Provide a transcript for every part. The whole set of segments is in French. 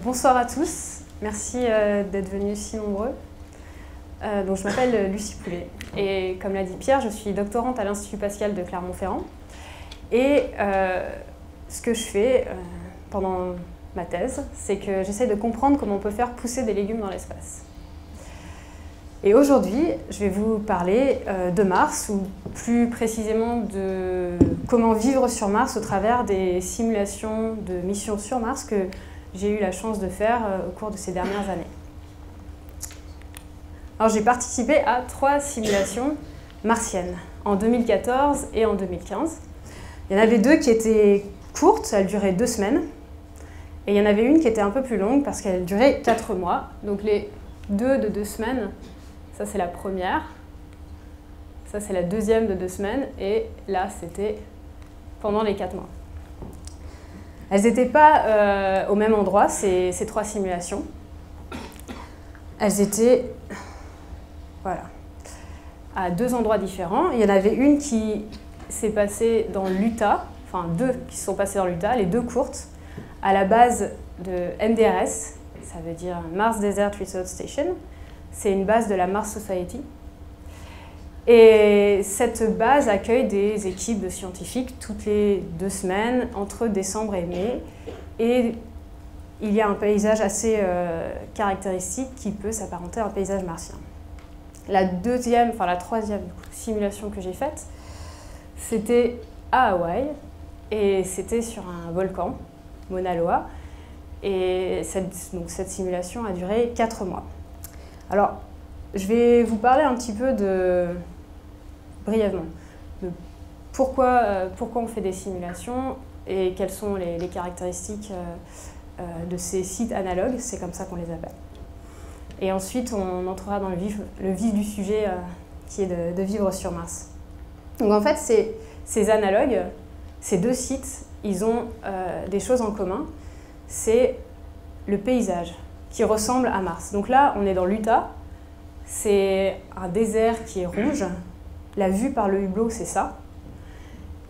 Bonsoir à tous, merci d'être venus si nombreux. Donc, je m'appelle Lucie Poulet et comme l'a dit Pierre, je suis doctorante à l'Institut Pascal de Clermont-Ferrand. Et ce que je fais pendant ma thèse, c'est que j'essaie de comprendre comment on peut faire pousser des légumes dans l'espace. Et aujourd'hui, je vais vous parler de Mars, ou plus précisément de comment vivre sur Mars au travers des simulations de missions sur Mars que j'ai eu la chance de faire au cours de ces dernières années. Alors, j'ai participé à 3 simulations martiennes, en 2014 et en 2015. Il y en avait 2 qui étaient courtes, elles duraient 2 semaines. Et il y en avait une qui était un peu plus longue parce qu'elle durait 4 mois. Donc les 2 de 2 semaines, ça c'est la première. Ça c'est la deuxième de 2 semaines. Et là c'était pendant les 4 mois. Elles n'étaient pas au même endroit, ces 3 simulations. Elles étaient à 2 endroits différents. Il y en avait une qui s'est passée dans l'Utah, enfin 2 qui se sont passées dans l'Utah, les 2 courtes, à la base de MDRS, ça veut dire Mars Desert Research Station. C'est une base de la Mars Society. Et cette base accueille des équipes de scientifiques toutes les 2 semaines, entre décembre et mai. Et il y a un paysage assez caractéristique qui peut s'apparenter à un paysage martien. La troisième simulation que j'ai faite, c'était à Hawaï, et c'était sur un volcan, Mauna Loa, et cette simulation a duré 4 mois. Alors, je vais vous parler un petit peu brièvement, de pourquoi on fait des simulations et quelles sont les caractéristiques de ces sites analogues, c'est comme ça qu'on les appelle. Et ensuite, on entrera dans le vif du sujet qui est de vivre sur Mars. Donc en fait, ces analogues, ces 2 sites, ils ont des choses en commun. C'est le paysage qui ressemble à Mars. Donc là, on est dans l'Utah. C'est un désert qui est rouge. La vue par le hublot, c'est ça.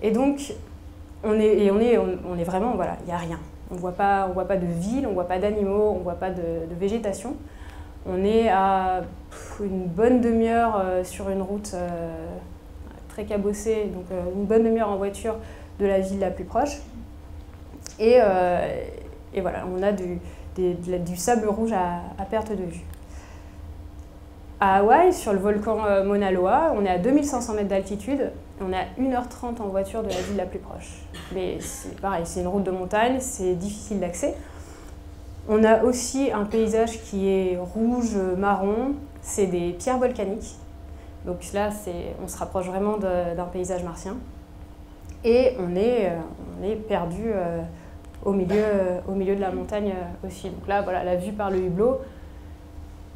Et donc, on est vraiment, voilà, il n'y a rien. On ne voit pas de ville, on ne voit pas d'animaux, on ne voit pas de végétation. On est à une bonne demi-heure sur une route très cabossée, donc une bonne demi-heure en voiture de la ville la plus proche. Et voilà, on a du sable rouge à perte de vue. À Hawaï, sur le volcan Mauna Loa, on est à 2500 mètres d'altitude, on est à 1h30 en voiture de la ville la plus proche. Mais c'est pareil, c'est une route de montagne, c'est difficile d'accès. On a aussi un paysage qui est rouge, marron, c'est des pierres volcaniques. Donc là, on se rapproche vraiment d'un paysage martien. Et on est perdu au milieu de la montagne aussi. Donc là, voilà, la vue par le hublot,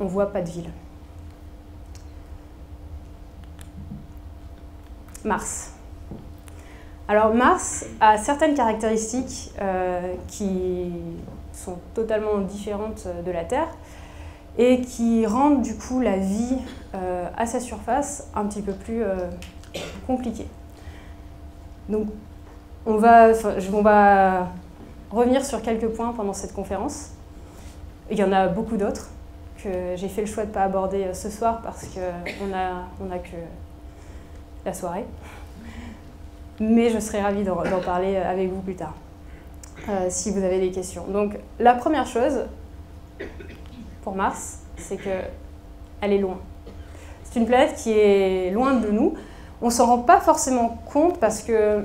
on ne voit pas de ville. Mars. Alors Mars a certaines caractéristiques qui sont totalement différentes de la Terre et qui rendent du coup la vie à sa surface un petit peu plus compliquée. Donc on va revenir sur quelques points pendant cette conférence. Il y en a beaucoup d'autres que j'ai fait le choix de ne pas aborder ce soir parce qu'on a que la soirée. Mais je serai ravie d'en parler avec vous plus tard, si vous avez des questions. Donc la première chose pour Mars, c'est qu'elle est loin. C'est une planète qui est loin de nous. On ne s'en rend pas forcément compte parce que,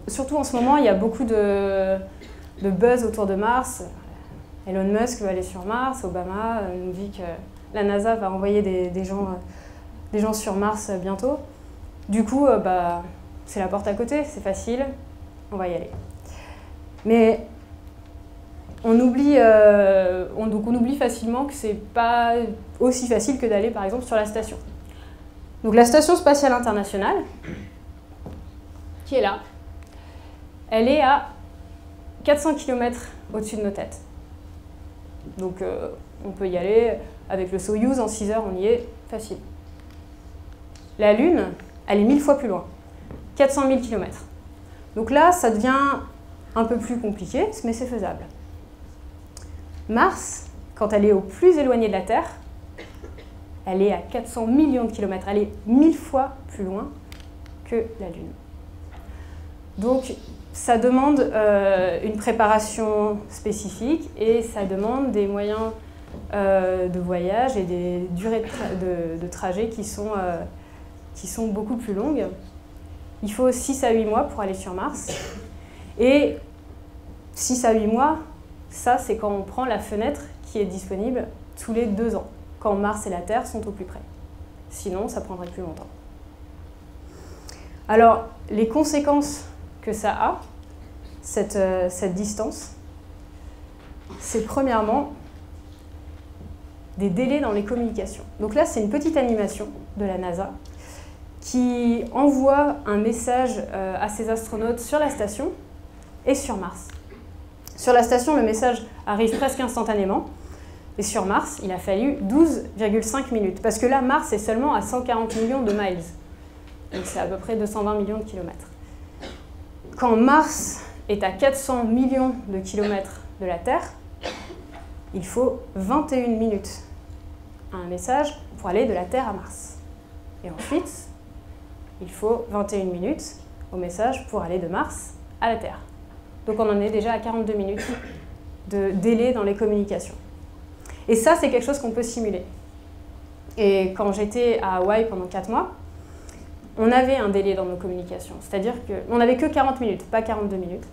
surtout en ce moment, il y a beaucoup de buzz autour de Mars. Elon Musk veut aller sur Mars, Obama nous dit que la NASA va envoyer des gens sur Mars bientôt. Du coup, c'est la porte à côté, c'est facile, on va y aller. Mais on oublie facilement que c'est pas aussi facile que d'aller par exemple sur la station. Donc la Station Spatiale Internationale, qui est là, elle est à 400 km au-dessus de nos têtes. Donc on peut y aller avec le Soyouz, en 6 heures on y est facile. La Lune, elle est 1000 fois plus loin, 400 000 km. Donc là, ça devient un peu plus compliqué, mais c'est faisable. Mars, quand elle est au plus éloigné de la Terre, elle est à 400 millions de kilomètres. Elle est 1000 fois plus loin que la Lune. Donc, ça demande une préparation spécifique et ça demande des moyens de voyage et des durées de trajet qui sont beaucoup plus longues. Il faut 6 à 8 mois pour aller sur Mars. Et 6 à 8 mois, ça c'est quand on prend la fenêtre qui est disponible tous les 2 ans, quand Mars et la Terre sont au plus près. Sinon, ça prendrait plus longtemps. Alors, les conséquences que ça a, cette distance, c'est premièrement des délais dans les communications. Donc là, c'est une petite animation de la NASA qui envoie un message à ses astronautes sur la station et sur Mars. Sur la station, le message arrive presque instantanément. Et sur Mars, il a fallu 12,5 minutes. Parce que là, Mars est seulement à 140 millions de miles. Donc c'est à peu près 220 millions de kilomètres. Quand Mars est à 400 millions de kilomètres de la Terre, il faut 21 minutes à un message pour aller de la Terre à Mars. Et ensuite, il faut 21 minutes au message pour aller de Mars à la Terre. Donc on en est déjà à 42 minutes de délai dans les communications. Et ça, c'est quelque chose qu'on peut simuler. Et quand j'étais à Hawaï pendant 4 mois, on avait un délai dans nos communications. C'est-à-dire qu'on n'avait que 40 minutes, pas 42 minutes.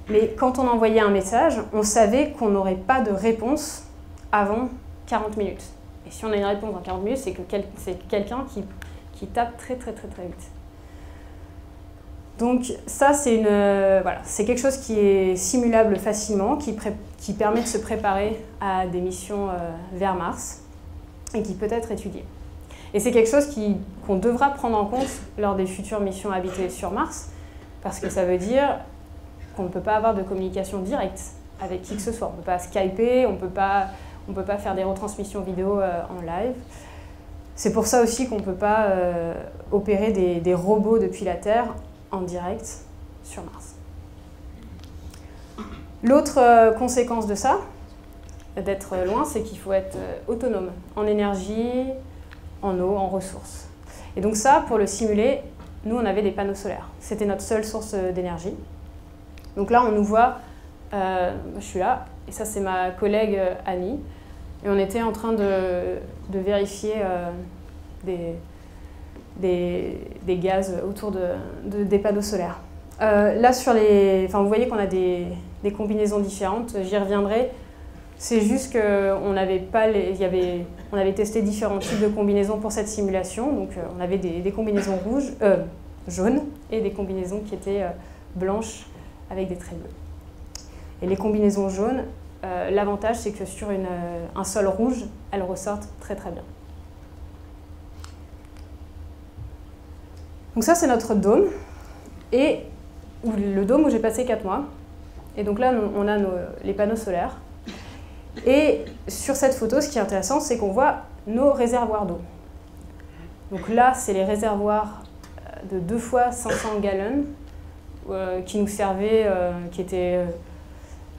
Mais quand on envoyait un message, on savait qu'on n'aurait pas de réponse avant 40 minutes. Et si on a une réponse en 40 minutes, c'est que c'est quelqu'un qui tape très très très très vite. Donc ça, c'est quelque chose qui est simulable facilement, qui permet de se préparer à des missions vers Mars et qui peut être étudié. Et c'est quelque chose qu'on devra prendre en compte lors des futures missions habitées sur Mars, parce que ça veut dire qu'on ne peut pas avoir de communication directe avec qui que ce soit. On ne peut pas skyper, on ne peut pas faire des retransmissions vidéo en live. C'est pour ça aussi qu'on ne peut pas opérer des robots depuis la Terre en direct sur Mars. L'autre conséquence de ça, d'être loin, c'est qu'il faut être autonome en énergie, en eau, en ressources. Et donc ça, pour le simuler, nous on avait des panneaux solaires. C'était notre seule source d'énergie. Donc là on nous voit, je suis là, et ça c'est ma collègue Annie, et on était en train de vérifier des gaz autour des panneaux solaires. Là, vous voyez qu'on a des combinaisons différentes, j'y reviendrai. C'est juste qu'on avait testé différents types de combinaisons pour cette simulation. Donc, on avait des combinaisons jaunes et des combinaisons qui étaient blanches avec des traits bleus. Et les combinaisons jaunes, l'avantage, c'est que sur un sol rouge, elles ressortent très très bien. Donc ça, c'est notre dôme, et le dôme où j'ai passé 4 mois. Et donc là, on a les panneaux solaires. Et sur cette photo, ce qui est intéressant, c'est qu'on voit nos réservoirs d'eau. Donc là, c'est les réservoirs de 2 fois 500 gallons qui nous servaient, qui étaient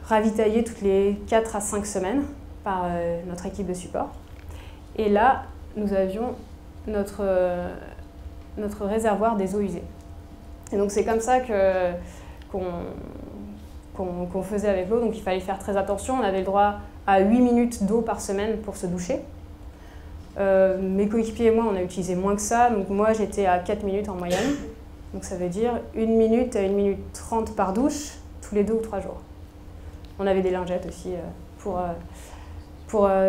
ravitaillés toutes les 4 à 5 semaines par notre équipe de support. Et là, nous avions notre réservoir des eaux usées. Et donc c'est comme ça qu'on faisait avec l'eau, donc il fallait faire très attention. On avait le droit à 8 minutes d'eau par semaine pour se doucher. Mes coéquipiers et moi, on a utilisé moins que ça, donc moi j'étais à 4 minutes en moyenne. Donc ça veut dire 1 minute à 1 minute 30 par douche, tous les 2 ou 3 jours. On avait des lingettes aussi pour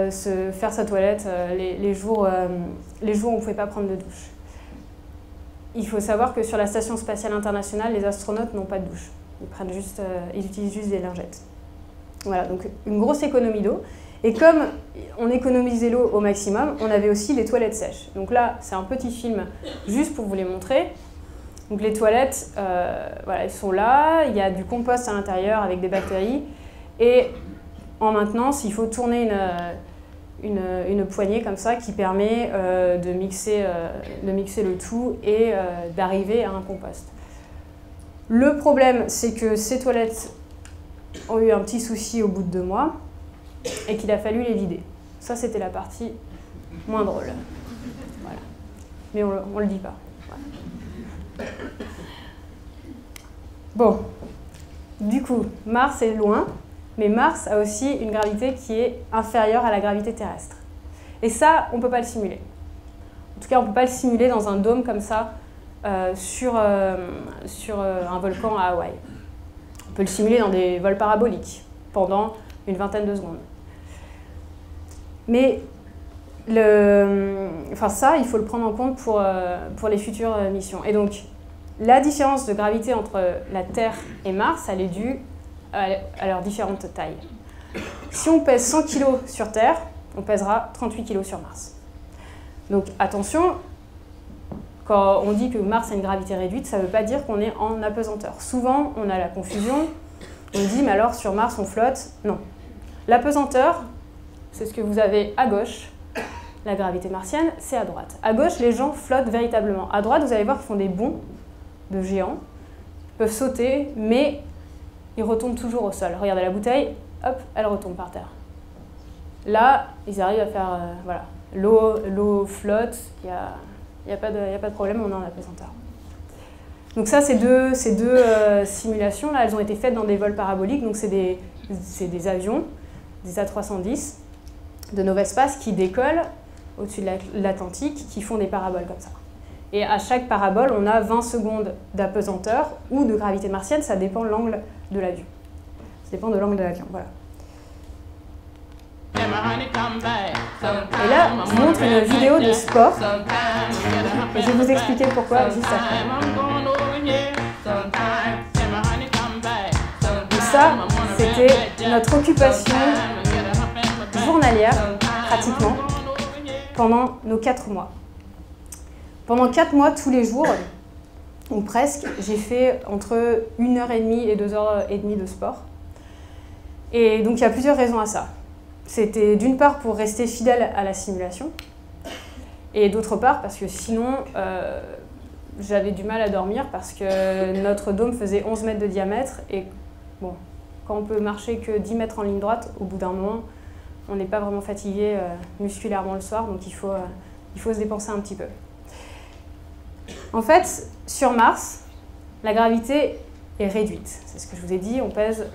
se faire sa toilette les jours où on ne pouvait pas prendre de douche. Il faut savoir que sur la Station spatiale internationale, les astronautes n'ont pas de douche. Ils utilisent juste des lingettes. Voilà, donc une grosse économie d'eau. Et comme on économisait l'eau au maximum, on avait aussi les toilettes sèches. Donc là, c'est un petit film juste pour vous les montrer. Donc les toilettes, voilà, elles sont là. Il y a du compost à l'intérieur avec des bactéries. Et en maintenance, il faut tourner une poignée comme ça qui permet de mixer le tout et d'arriver à un compost. Le problème, c'est que ces toilettes ont eu un petit souci au bout de 2 mois. et qu'il a fallu les vider. Ça, c'était la partie moins drôle. Voilà. Mais on le dit pas. Voilà. Bon. Du coup, Mars est loin, mais Mars a aussi une gravité qui est inférieure à la gravité terrestre. Et ça, on ne peut pas le simuler. En tout cas, on ne peut pas le simuler dans un dôme comme ça, sur un volcan à Hawaï. On peut le simuler dans des vols paraboliques, pendant une vingtaine de secondes. Mais ça, il faut le prendre en compte pour les futures missions. Et donc, la différence de gravité entre la Terre et Mars, elle est due à leurs différentes tailles. Si on pèse 100 kg sur Terre, on pèsera 38 kg sur Mars. Donc attention, quand on dit que Mars a une gravité réduite, ça ne veut pas dire qu'on est en apesanteur. Souvent, on a la confusion, on dit, mais alors sur Mars, on flotte. Non. L'apesanteur, c'est ce que vous avez à gauche. La gravité martienne, c'est à droite. À gauche, les gens flottent véritablement. À droite, vous allez voir qu'ils font des bonds de géants, ils peuvent sauter, mais ils retombent toujours au sol. Regardez la bouteille, hop, elle retombe par terre. Là, ils arrivent à faire, voilà, l'eau flotte, il n'y a pas de problème, on est en apesanteur. Donc ça, ces deux simulations, là, elles ont été faites dans des vols paraboliques, donc c'est des avions, des A310 de Novespace qui décollent au-dessus de l'Atlantique, qui font des paraboles comme ça. Et à chaque parabole, on a 20 secondes d'apesanteur ou de gravité martienne, ça dépend de l'angle de l'avion. Ça dépend de l'angle de l'avion, voilà. Et là, je vous montre une vidéo de sport. Et je vais vous expliquer pourquoi juste après. Et ça, c'était notre occupation journalière, pratiquement, pendant nos 4 mois. Pendant 4 mois, tous les jours, ou presque, j'ai fait entre 1h30 et 2h30 de sport. Et donc, il y a plusieurs raisons à ça. C'était d'une part pour rester fidèle à la simulation, et d'autre part parce que sinon, j'avais du mal à dormir parce que notre dôme faisait 11 mètres de diamètre, et bon, quand on peut marcher que 10 mètres en ligne droite, au bout d'un moment, on n'est pas vraiment fatigué musculairement le soir, donc il faut se dépenser un petit peu. En fait, sur Mars, la gravité est réduite. C'est ce que je vous ai dit, on pèse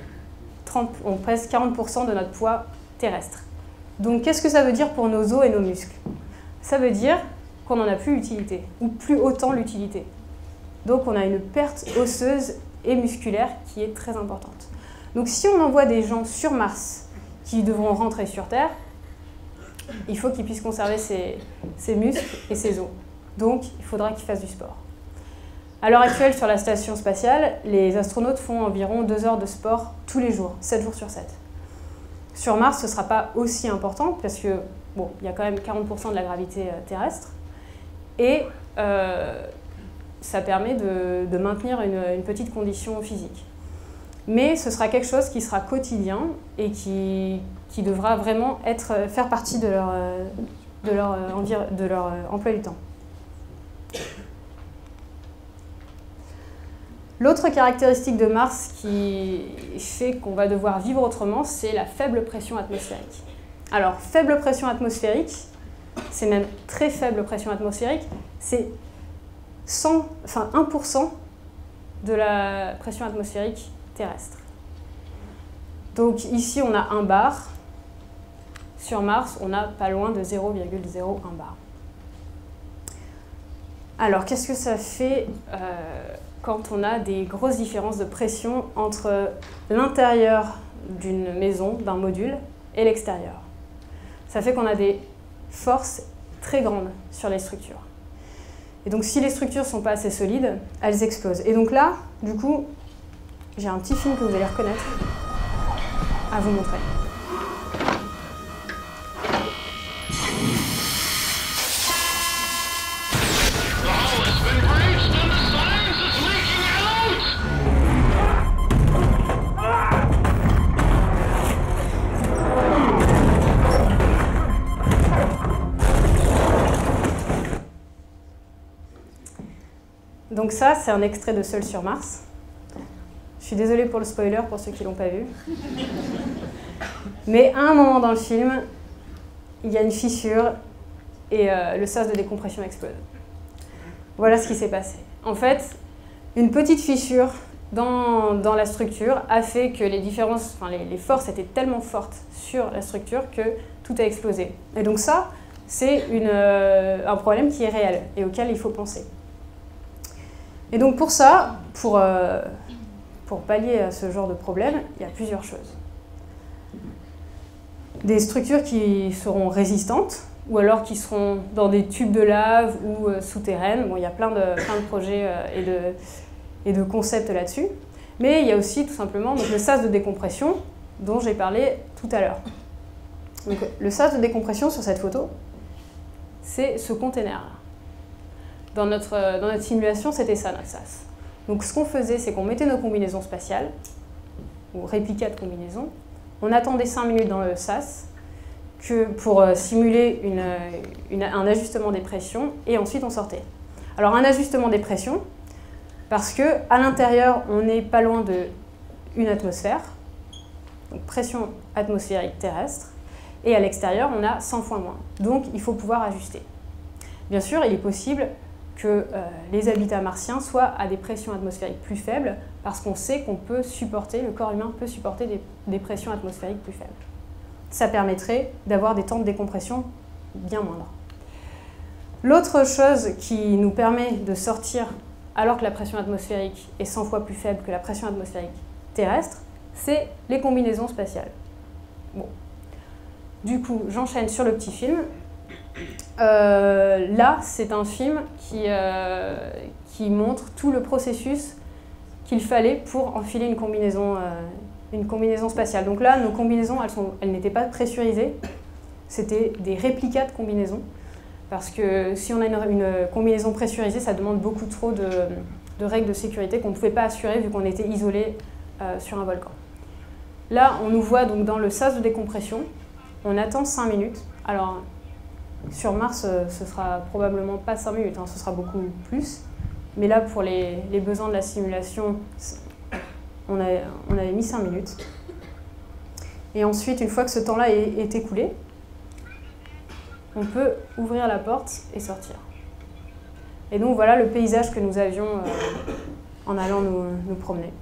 40% de notre poids terrestre. Donc, qu'est-ce que ça veut dire pour nos os et nos muscles? Ça veut dire qu'on n'en a plus l'utilité, ou plus autant l'utilité. Donc, on a une perte osseuse et musculaire qui est très importante. Donc, si on envoie des gens sur Mars qui devront rentrer sur Terre, il faut qu'ils puissent conserver ses muscles et ses os. Donc, il faudra qu'ils fassent du sport. À l'heure actuelle, sur la station spatiale, les astronautes font environ 2 heures de sport tous les jours, 7 jours sur 7. Sur Mars, ce ne sera pas aussi important parce que, bon, il y a quand même 40% de la gravité terrestre et ça permet de maintenir une petite condition physique. Mais ce sera quelque chose qui sera quotidien et qui devra vraiment faire partie de leur emploi du temps. L'autre caractéristique de Mars qui fait qu'on va devoir vivre autrement, c'est la faible pression atmosphérique. Alors, faible pression atmosphérique, c'est même très faible pression atmosphérique, c'est 1% de la pression atmosphérique terrestre. Donc ici, on a 1 bar. Sur Mars, on a pas loin de 0,01 bar. Alors, qu'est-ce que ça fait quand on a des grosses différences de pression entre l'intérieur d'une maison, d'un module, et l'extérieur? Ça fait qu'on a des forces très grandes sur les structures. Et donc, si les structures ne sont pas assez solides, elles explosent. Et donc là, du coup, j'ai un petit film que vous allez reconnaître à vous montrer. Donc ça, c'est un extrait de Seul sur Mars. Je suis désolée pour le spoiler, pour ceux qui ne l'ont pas vu. Mais à un moment dans le film, il y a une fissure et le sas de décompression explose. Voilà ce qui s'est passé. En fait, une petite fissure dans la structure a fait que les forces étaient tellement fortes sur la structure que tout a explosé. Et donc ça, c'est un problème qui est réel et auquel il faut penser. Et donc pour ça, pour pallier à ce genre de problème, il y a plusieurs choses. Des structures qui seront résistantes, ou alors qui seront dans des tubes de lave ou souterraines. Bon, il y a plein de projets et de concepts là-dessus. Mais il y a aussi tout simplement donc, le sas de décompression dont j'ai parlé tout à l'heure. Donc, le sas de décompression sur cette photo, c'est ce container-là. Dans notre simulation, c'était ça notre sas. Donc ce qu'on faisait, c'est qu'on mettait nos combinaisons spatiales, ou réplicas de combinaisons, on attendait 5 minutes dans le sas pour simuler un ajustement des pressions, et ensuite on sortait. Alors un ajustement des pressions, parce qu'à l'intérieur, on n'est pas loin d'une atmosphère, donc pression atmosphérique terrestre, et à l'extérieur, on a 100 fois moins. Donc il faut pouvoir ajuster. Bien sûr, il est possible que les habitats martiens soient à des pressions atmosphériques plus faibles, parce qu'on sait qu'on peut supporter, le corps humain peut supporter des pressions atmosphériques plus faibles. Ça permettrait d'avoir des temps de décompression bien moindres. L'autre chose qui nous permet de sortir alors que la pression atmosphérique est 100 fois plus faible que la pression atmosphérique terrestre, c'est les combinaisons spatiales. Bon. Du coup, j'enchaîne sur le petit film. Là, c'est un film qui montre tout le processus qu'il fallait pour enfiler une combinaison spatiale. Donc là, nos combinaisons, elles n'étaient pas pressurisées, c'était des réplicas de combinaisons. Parce que si on a une combinaison pressurisée, ça demande beaucoup trop de règles de sécurité qu'on ne pouvait pas assurer vu qu'on était isolé sur un volcan. Là, on nous voit donc dans le sas de décompression. On attend 5 minutes. Alors, sur Mars, ce sera probablement pas 5 minutes, hein, ce sera beaucoup plus. Mais là, pour les besoins de la simulation, on avait mis 5 minutes. Et ensuite, une fois que ce temps-là est écoulé, on peut ouvrir la porte et sortir. Et donc voilà le paysage que nous avions en allant nous promener.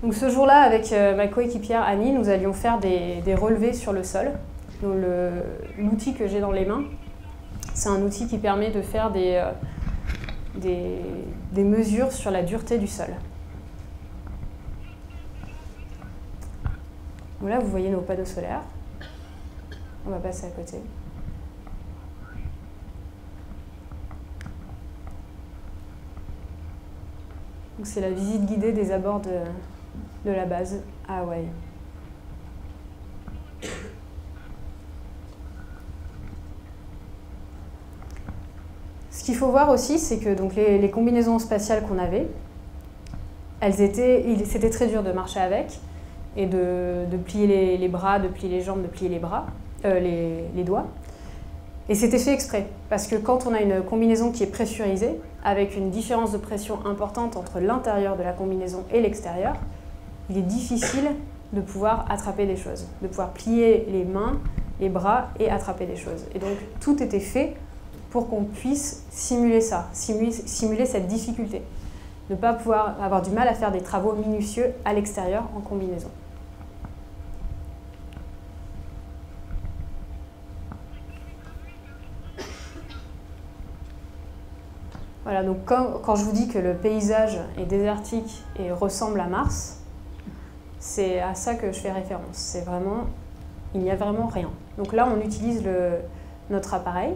Donc ce jour-là, avec ma coéquipière Annie, nous allions faire des relevés sur le sol. L'outil que j'ai dans les mains, c'est un outil qui permet de faire des mesures sur la dureté du sol. Donc là, vous voyez nos panneaux solaires. On va passer à côté. C'est la visite guidée des abords de la base à Hawaï. Ce qu'il faut voir aussi, c'est que donc, les combinaisons spatiales qu'on avait, c'était très dur de marcher avec et de plier les bras, de plier les jambes, de plier les doigts. Et c'était fait exprès, parce que quand on a une combinaison qui est pressurisée, avec une différence de pression importante entre l'intérieur de la combinaison et l'extérieur, il est difficile de pouvoir attraper des choses, de pouvoir plier les mains, les bras et attraper des choses. Et donc tout était fait pour qu'on puisse simuler ça, simuler cette difficulté. Ne pas pouvoir avoir du mal à faire des travaux minutieux à l'extérieur en combinaison. Voilà, donc quand je vous dis que le paysage est désertique et ressemble à Mars, c'est à ça que je fais référence. C'est vraiment, il n'y a vraiment rien. Donc là, on utilise notre appareil.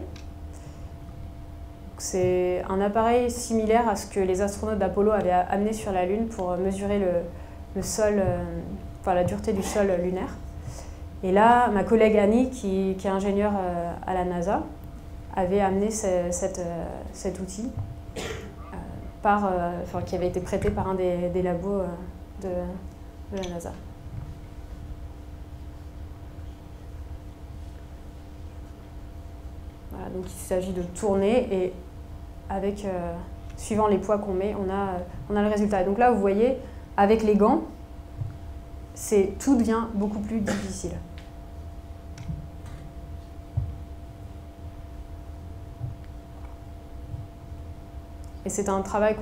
C'est un appareil similaire à ce que les astronautes d'Apollo avaient amené sur la Lune pour mesurer le sol, enfin la dureté du sol lunaire. Et là, ma collègue Annie, qui est ingénieure à la NASA, avait amené cet outil qui avait été prêté par un des labos de la NASA. Voilà, donc il s'agit de tourner et avec, suivant les poids qu'on met, on a le résultat. Et donc là, vous voyez, avec les gants, tout devient beaucoup plus difficile. Et c'est un travail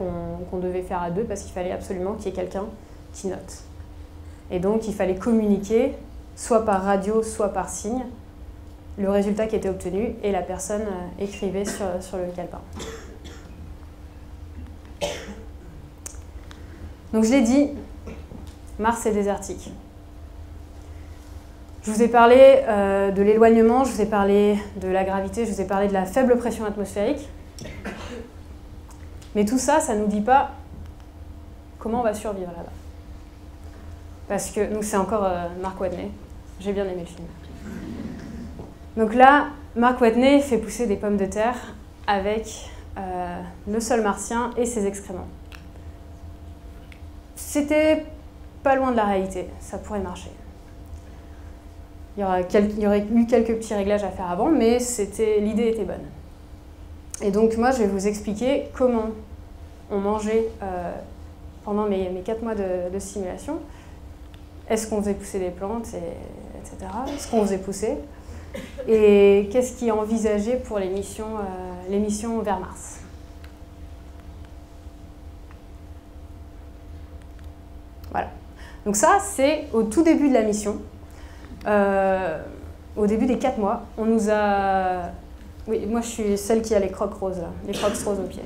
qu'on devait faire à deux parce qu'il fallait absolument qu'il y ait quelqu'un qui note. Et donc, il fallait communiquer, soit par radio, soit par signe, le résultat qui était obtenu et la personne écrivait sur le calepin. Donc, je l'ai dit, Mars est désertique. Je vous ai parlé de l'éloignement, je vous ai parlé de la gravité, je vous ai parlé de la faible pression atmosphérique. Mais tout ça, ça ne nous dit pas comment on va survivre là-bas. Parce que, donc c'est encore Mark Watney, j'ai bien aimé le film. Donc là, Mark Watney fait pousser des pommes de terre avec le sol martien et ses excréments. C'était pas loin de la réalité, ça pourrait marcher. Il y aurait eu quelques petits réglages à faire avant, mais l'idée était bonne. Et donc moi, je vais vous expliquer comment on mangeait pendant mes 4 mois de simulation. Est-ce qu'on faisait pousser des plantes, etc. Est-ce qu'on faisait pousser? Et qu'est-ce qui est envisagé pour les missions vers Mars? Voilà. Donc ça, c'est au tout début de la mission. Au début des 4 mois, on nous a... Oui, moi je suis celle qui a les crocs roses, là, les crocs roses aux pieds.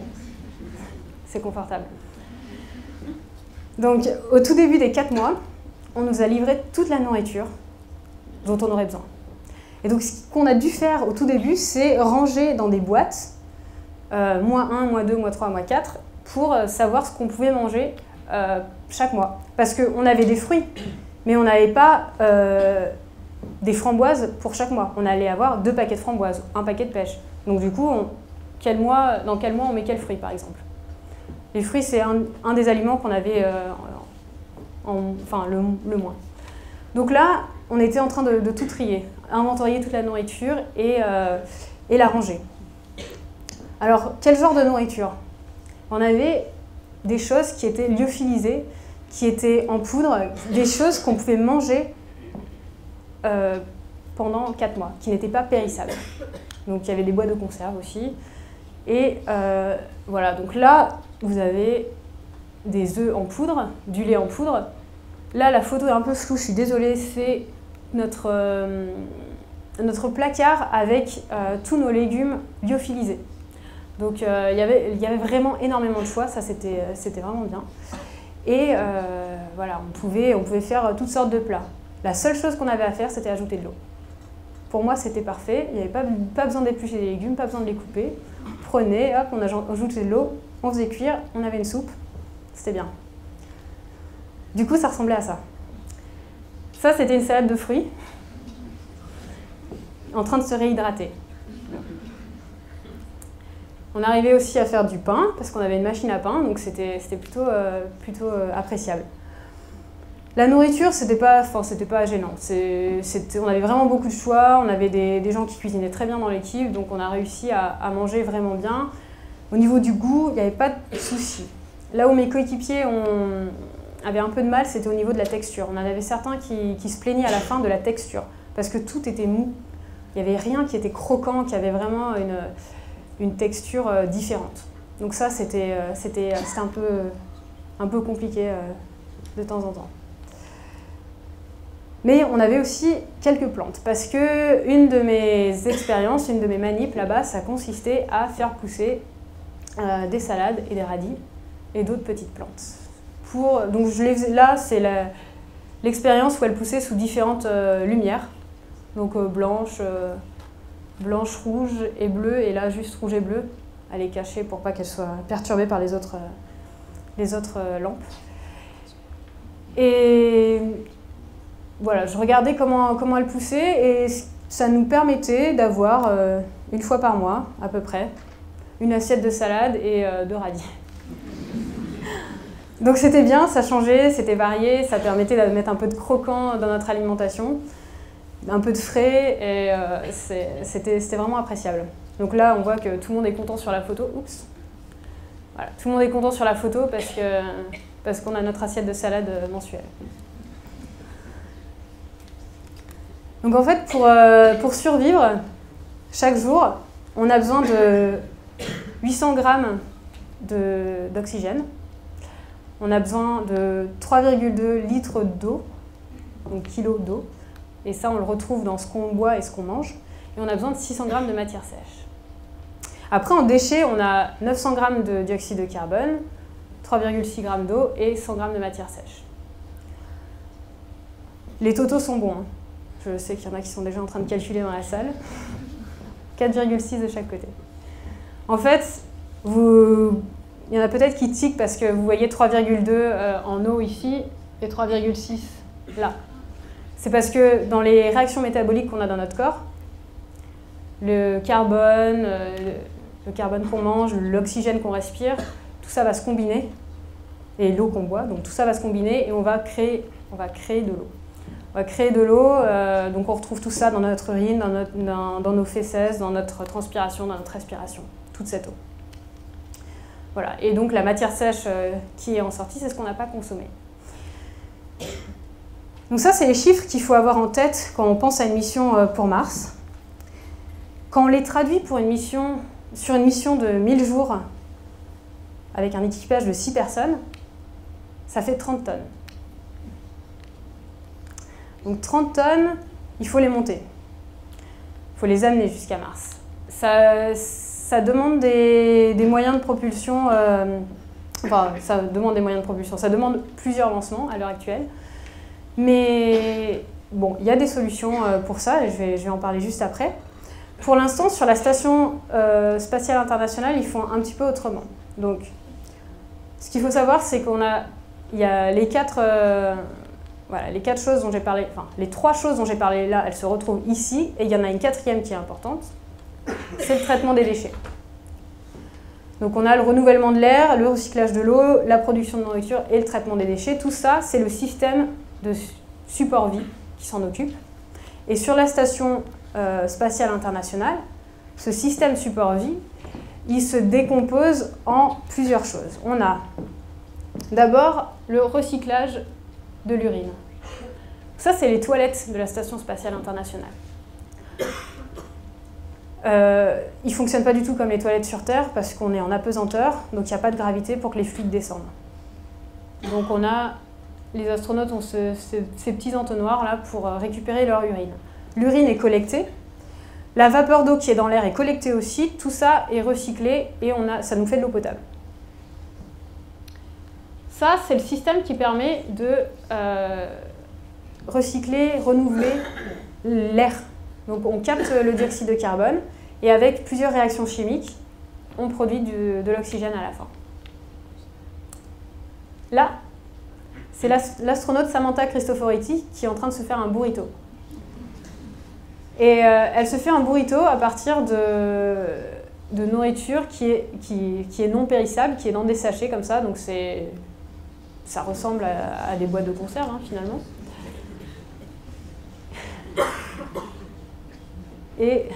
C'est confortable. Donc, au tout début des 4 mois, on nous a livré toute la nourriture dont on aurait besoin. Et donc, ce qu'on a dû faire au tout début, c'est ranger dans des boîtes, -1, -2, -3, -4, pour savoir ce qu'on pouvait manger chaque mois. Parce qu'on avait des fruits, mais on n'avait pas des framboises pour chaque mois. On allait avoir 2 paquets de framboises, 1 paquet de pêche. Donc du coup, dans quel mois on met quel fruit, par exemple? Les fruits, c'est un des aliments qu'on avait le moins. Donc là, on était en train de tout trier, inventorier toute la nourriture et la ranger. Alors, quel genre de nourriture? On avait des choses qui étaient lyophilisées, qui étaient en poudre, des choses qu'on pouvait manger pendant 4 mois, qui n'étaient pas périssables. Donc il y avait des boîtes de conserve aussi. Et voilà, donc là, vous avez des œufs en poudre, du lait en poudre. Là, la photo est un peu floue, je suis désolée, c'est notre placard avec tous nos légumes lyophilisés. Donc il y avait vraiment énormément de choix, ça c'était vraiment bien. Et voilà, on pouvait faire toutes sortes de plats. La seule chose qu'on avait à faire, c'était ajouter de l'eau. Pour moi, c'était parfait. Il n'y avait pas besoin d'éplucher les légumes, pas besoin de les couper. On prenait, hop, on ajoutait de l'eau, on faisait cuire, on avait une soupe. C'était bien. Du coup, ça ressemblait à ça. Ça, c'était une salade de fruits en train de se réhydrater. On arrivait aussi à faire du pain, parce qu'on avait une machine à pain, donc c'était plutôt appréciable. La nourriture, c'était pas gênant. On avait vraiment beaucoup de choix, on avait des gens qui cuisinaient très bien dans l'équipe, donc on a réussi à manger vraiment bien. Au niveau du goût, il n'y avait pas de souci. Là où mes coéquipiers avaient un peu de mal, c'était au niveau de la texture. On en avait certains qui se plaignaient à la fin de la texture, parce que tout était mou. Il n'y avait rien qui était croquant, qui avait vraiment une texture différente. Donc ça, c'était un peu compliqué de temps en temps. Mais on avait aussi quelques plantes, parce que une de mes expériences, une de mes manips là-bas, ça consistait à faire pousser des salades et des radis et d'autres petites plantes. Donc là, c'est l'expérience où elles poussaient sous différentes lumières, donc blanche, rouge et bleue, et là juste rouge et bleu, à les cacher pour pas qu'elles soient perturbées par les autres lampes. Et voilà, je regardais comment elles poussaient, et ça nous permettait d'avoir, une fois par mois à peu près, une assiette de salade et de radis. Donc c'était bien, ça changeait, c'était varié, ça permettait de mettre un peu de croquant dans notre alimentation, un peu de frais, et c'était vraiment appréciable. Donc là, on voit que tout le monde est content sur la photo. Oups. Voilà, tout le monde est content sur la photo parce qu'on a notre assiette de salade mensuelle. Donc en fait, pour survivre, chaque jour, on a besoin de 800 grammes d'oxygène. On a besoin de 3,2 litres d'eau, donc kilos d'eau. Et ça, on le retrouve dans ce qu'on boit et ce qu'on mange. Et on a besoin de 600 grammes de matière sèche. Après, en déchets, on a 900 grammes de dioxyde de carbone, 3,6 grammes d'eau et 100 grammes de matière sèche. Les totaux sont bons, hein. Je sais qu'il y en a qui sont déjà en train de calculer dans la salle. 4,6 de chaque côté. En fait, il y en a peut-être qui tiquent parce que vous voyez 3,2 en eau ici et 3,6 là. C'est parce que dans les réactions métaboliques qu'on a dans notre corps, le carbone qu'on mange, l'oxygène qu'on respire, tout ça va se combiner, et l'eau qu'on boit, donc tout ça va se combiner et on va créer de l'eau. On va créer de l'eau, donc on retrouve tout ça dans notre urine, dans nos fesses, dans notre transpiration, dans notre respiration, toute cette eau. Voilà, et donc la matière sèche qui est en sortie, c'est ce qu'on n'a pas consommé. Donc ça, c'est les chiffres qu'il faut avoir en tête quand on pense à une mission pour Mars. Quand on les traduit sur une mission de 1000 jours, avec un équipage de 6 personnes, ça fait 30 tonnes. Donc 30 tonnes, il faut les monter. Il faut les amener jusqu'à Mars. Ça demande des moyens de propulsion, ça demande des moyens de propulsion, ça demande plusieurs lancements à l'heure actuelle. Mais bon, il y a des solutions pour ça, et je vais en parler juste après. Pour l'instant, sur la station spatiale internationale, ils font un petit peu autrement. Donc, ce qu'il faut savoir, c'est il y a les quatre choses dont j'ai parlé, enfin, les 3 choses dont j'ai parlé là, elles se retrouvent ici, et il y en a une 4e qui est importante, c'est le traitement des déchets. Donc on a le renouvellement de l'air, le recyclage de l'eau, la production de nourriture et le traitement des déchets. Tout ça, c'est le système de support vie qui s'en occupe. Et sur la station spatiale internationale, ce système support vie, il se décompose en plusieurs choses. On a d'abord le recyclage de l'urine. Ça, c'est les toilettes de la station spatiale internationale. Ils ne fonctionnent pas du tout comme les toilettes sur Terre parce qu'on est en apesanteur, donc il n'y a pas de gravité pour que les fluides descendent. Donc les astronautes ont ces petits entonnoirs là pour récupérer leur urine. L'urine est collectée, la vapeur d'eau qui est dans l'air est collectée aussi, tout ça est recyclé et ça nous fait de l'eau potable. Ça, c'est le système qui permet de recycler, renouveler l'air. Donc on capte le dioxyde de carbone et avec plusieurs réactions chimiques, on produit de l'oxygène à la fin. Là, c'est l'astronaute Samantha Cristoforetti qui est en train de se faire un burrito. Et elle se fait un burrito à partir de nourriture qui est non périssable, qui est dans des sachets comme ça, donc ça ressemble à des boîtes de conserve hein, finalement. Et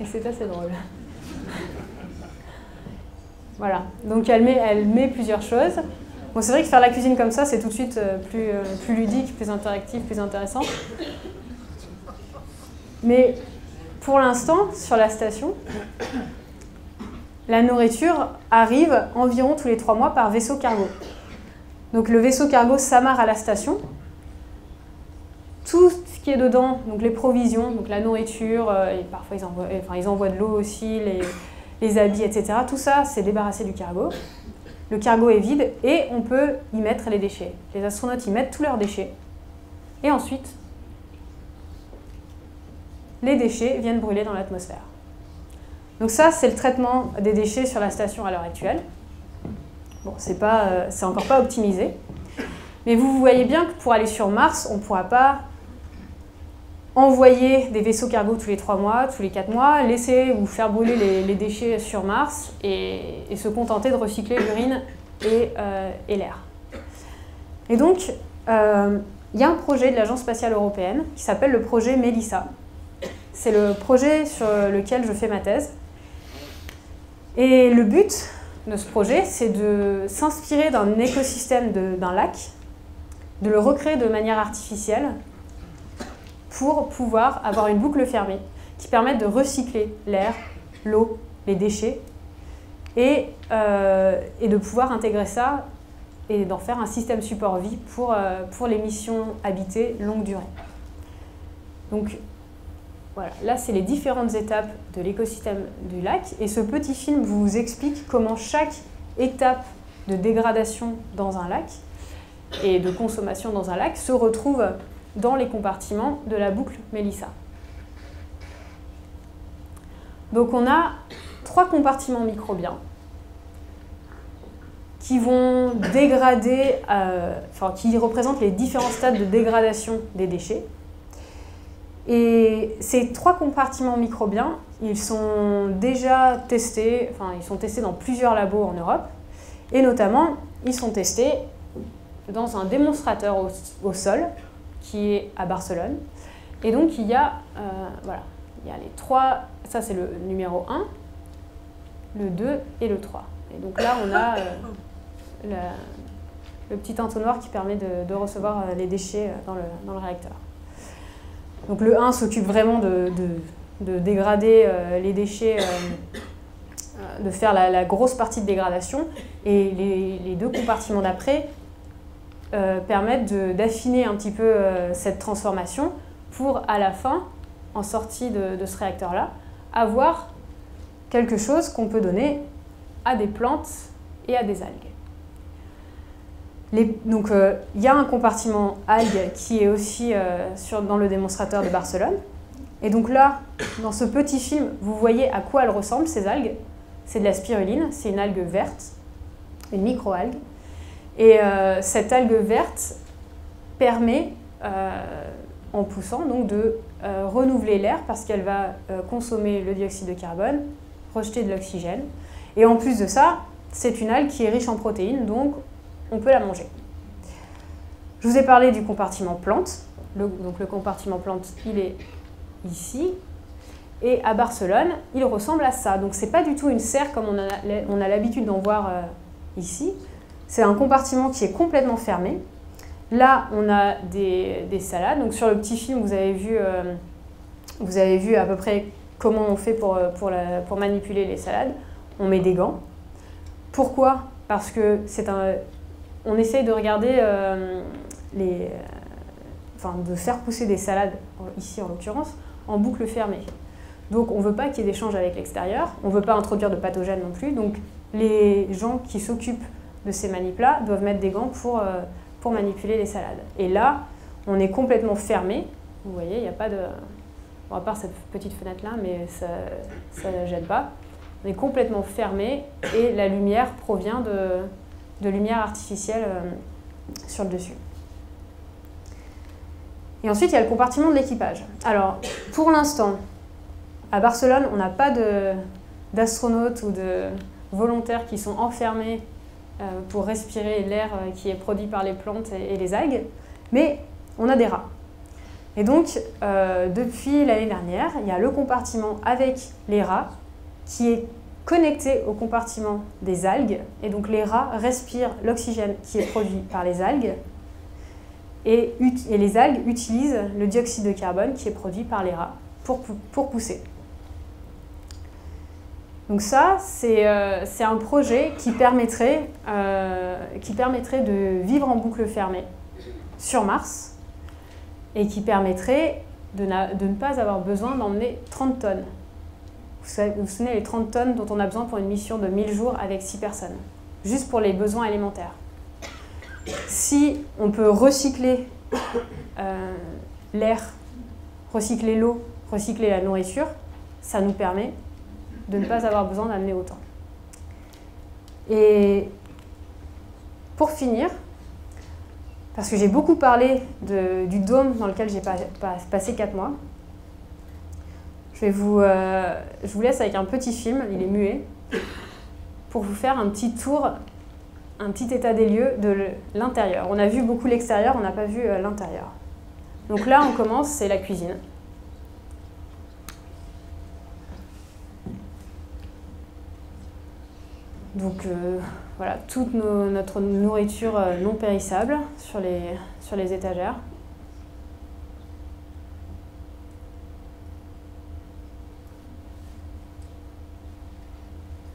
c'est assez drôle. Voilà, donc elle met plusieurs choses. Bon, c'est vrai que faire la cuisine comme ça, c'est tout de suite plus ludique, plus interactif, plus intéressant. Mais pour l'instant, sur la station, la nourriture arrive environ tous les 3 mois par vaisseau cargo. Donc le vaisseau cargo s'amarre à la station. Tout ce qui est dedans, donc les provisions, donc la nourriture, et parfois ils envoient de l'eau aussi, les habits, etc. Tout ça, c'est débarrassé du cargo. Le cargo est vide et on peut y mettre les déchets. Les astronautes y mettent tous leurs déchets. Et ensuite, les déchets viennent brûler dans l'atmosphère. Donc ça, c'est le traitement des déchets sur la station à l'heure actuelle. Bon, c'est encore pas optimisé. Mais vous voyez bien que pour aller sur Mars, on ne pourra pas envoyer des vaisseaux cargo tous les 3 mois, tous les 4 mois, laisser ou faire brûler les déchets sur Mars et se contenter de recycler l'urine et l'air. Et donc, il y a un projet de l'Agence spatiale européenne qui s'appelle le projet MELISA. c'est le projet sur lequel je fais ma thèse. Et le but de ce projet, c'est de s'inspirer d'un écosystème d'un lac, de le recréer de manière artificielle pour pouvoir avoir une boucle fermée qui permette de recycler l'air, l'eau, les déchets et de pouvoir intégrer ça et d'en faire un système support vie pour les missions habitées longue durée. Donc voilà, là c'est les différentes étapes de l'écosystème du lac et ce petit film vous explique comment chaque étape de dégradation dans un lac et de consommation dans un lac se retrouve dans les compartiments de la boucle Mélissa. Donc on a 3 compartiments microbiens qui vont dégrader, qui représentent les différents stades de dégradation des déchets. Et ces 3 compartiments microbiens, ils sont déjà testés, ils sont testés dans plusieurs labos en Europe, et notamment, ils sont testés dans un démonstrateur au sol, qui est à Barcelone. Et donc, il y a les 3, ça c'est le numéro 1, le 2 et le 3. Et donc là, on a le petit entonnoir qui permet de recevoir les déchets dans le réacteur. Donc le 1 s'occupe vraiment de dégrader les déchets, de faire la grosse partie de dégradation, et les 2 compartiments d'après permettent d'affiner un petit peu cette transformation pour, à la fin, en sortie de ce réacteur-là, avoir quelque chose qu'on peut donner à des plantes et à des algues. Donc, il y a un compartiment algues qui est aussi dans le démonstrateur de Barcelone. Et donc là, dans ce petit film, vous voyez à quoi elles ressemblent, ces algues. C'est de la spiruline, c'est une algue verte, une micro-algue. Et cette algue verte permet, en poussant, donc de renouveler l'air parce qu'elle va consommer le dioxyde de carbone, rejeter de l'oxygène. Et en plus de ça, c'est une algue qui est riche en protéines, donc on peut la manger. Je vous ai parlé du compartiment plante. Donc le compartiment plante, il est ici. Et à Barcelone, il ressemble à ça. Donc c'est pas du tout une serre comme on a l'habitude d'en voir ici. C'est un compartiment qui est complètement fermé. Là, on a des salades. Donc sur le petit film, vous avez vu à peu près comment on fait pour manipuler les salades. On met des gants. Pourquoi ? Parce que on essaye de regarder de faire pousser des salades, ici en l'occurrence, en boucle fermée. Donc on ne veut pas qu'il y ait d'échange avec l'extérieur, on ne veut pas introduire de pathogènes non plus, donc les gens qui s'occupent de ces manips-là doivent mettre des gants pour manipuler les salades. Et là, on est complètement fermé, vous voyez, il n'y a pas de... Bon, à part cette petite fenêtre-là, mais ça ne gêne pas. On est complètement fermé et la lumière provient de lumière artificielle sur le dessus. Et ensuite, il y a le compartiment de l'équipage. Alors, pour l'instant, à Barcelone, on n'a pas d'astronautes ou de volontaires qui sont enfermés pour respirer l'air qui est produit par les plantes et les algues, mais on a des rats. Et donc, depuis l'année dernière, il y a le compartiment avec les rats qui est connecté au compartiment des algues. Et donc, les rats respirent l'oxygène qui est produit par les algues. Et les algues utilisent le dioxyde de carbone qui est produit par les rats pour pousser. Donc ça, c'est un projet qui permettrait de vivre en boucle fermée sur Mars et qui permettrait de ne pas avoir besoin d'emmener 30 tonnes. Vous vous souvenez les 30 tonnes dont on a besoin pour une mission de 1000 jours avec 6 personnes, juste pour les besoins alimentaires. Si on peut recycler l'air, recycler l'eau, recycler la nourriture, ça nous permet de ne pas avoir besoin d'amener autant. Et pour finir, parce que j'ai beaucoup parlé du dôme dans lequel j'ai passé 4 mois, je vous laisse avec un petit film, il est muet, pour vous faire un petit tour, un petit état des lieux de l'intérieur. On a vu beaucoup l'extérieur, on n'a pas vu l'intérieur. Donc là, on commence, c'est la cuisine. Donc voilà, toute notre nourriture non périssable sur les étagères.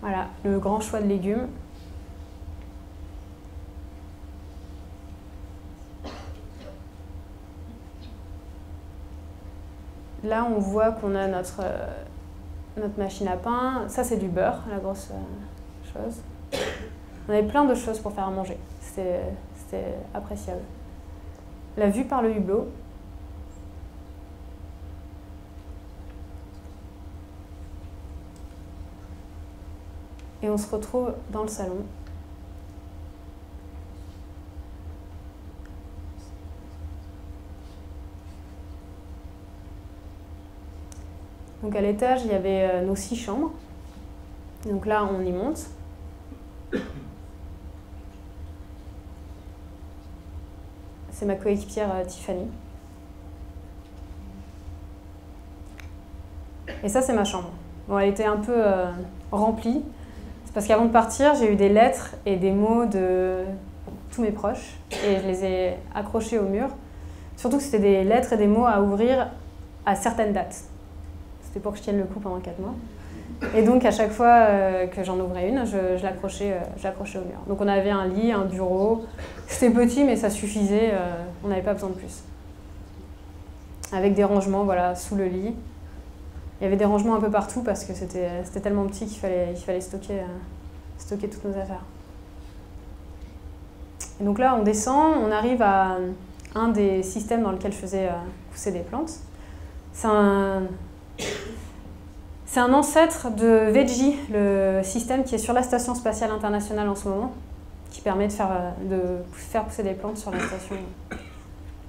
Voilà, le grand choix de légumes. Là, on voit qu'on a notre machine à pain. Ça, c'est du beurre, la grosse chose. On avait plein de choses pour faire à manger. C'était appréciable. La vue par le hublot. Et on se retrouve dans le salon. Donc à l'étage, il y avait nos 6 chambres. Donc là, on y monte. C'est ma coéquipière Tiffany. Et ça, c'est ma chambre. Bon, elle était un peu remplie. C'est parce qu'avant de partir, j'ai eu des lettres et des mots de tous mes proches. Et je les ai accrochés au mur. Surtout que c'était des lettres et des mots à ouvrir à certaines dates. C'était pour que je tienne le coup pendant 4 mois. Et donc, à chaque fois que j'en ouvrais une, je l'accrochais au mur. Donc, on avait un lit, un bureau. C'était petit, mais ça suffisait. On n'avait pas besoin de plus. Avec des rangements, voilà, sous le lit. Il y avait des rangements un peu partout parce que c'était tellement petit qu'il fallait stocker toutes nos affaires. Et donc là, on descend, on arrive à un des systèmes dans lequel je faisais pousser des plantes. C'est un ancêtre de Veggie, le système qui est sur la Station spatiale internationale en ce moment, qui permet de faire pousser des plantes sur la station.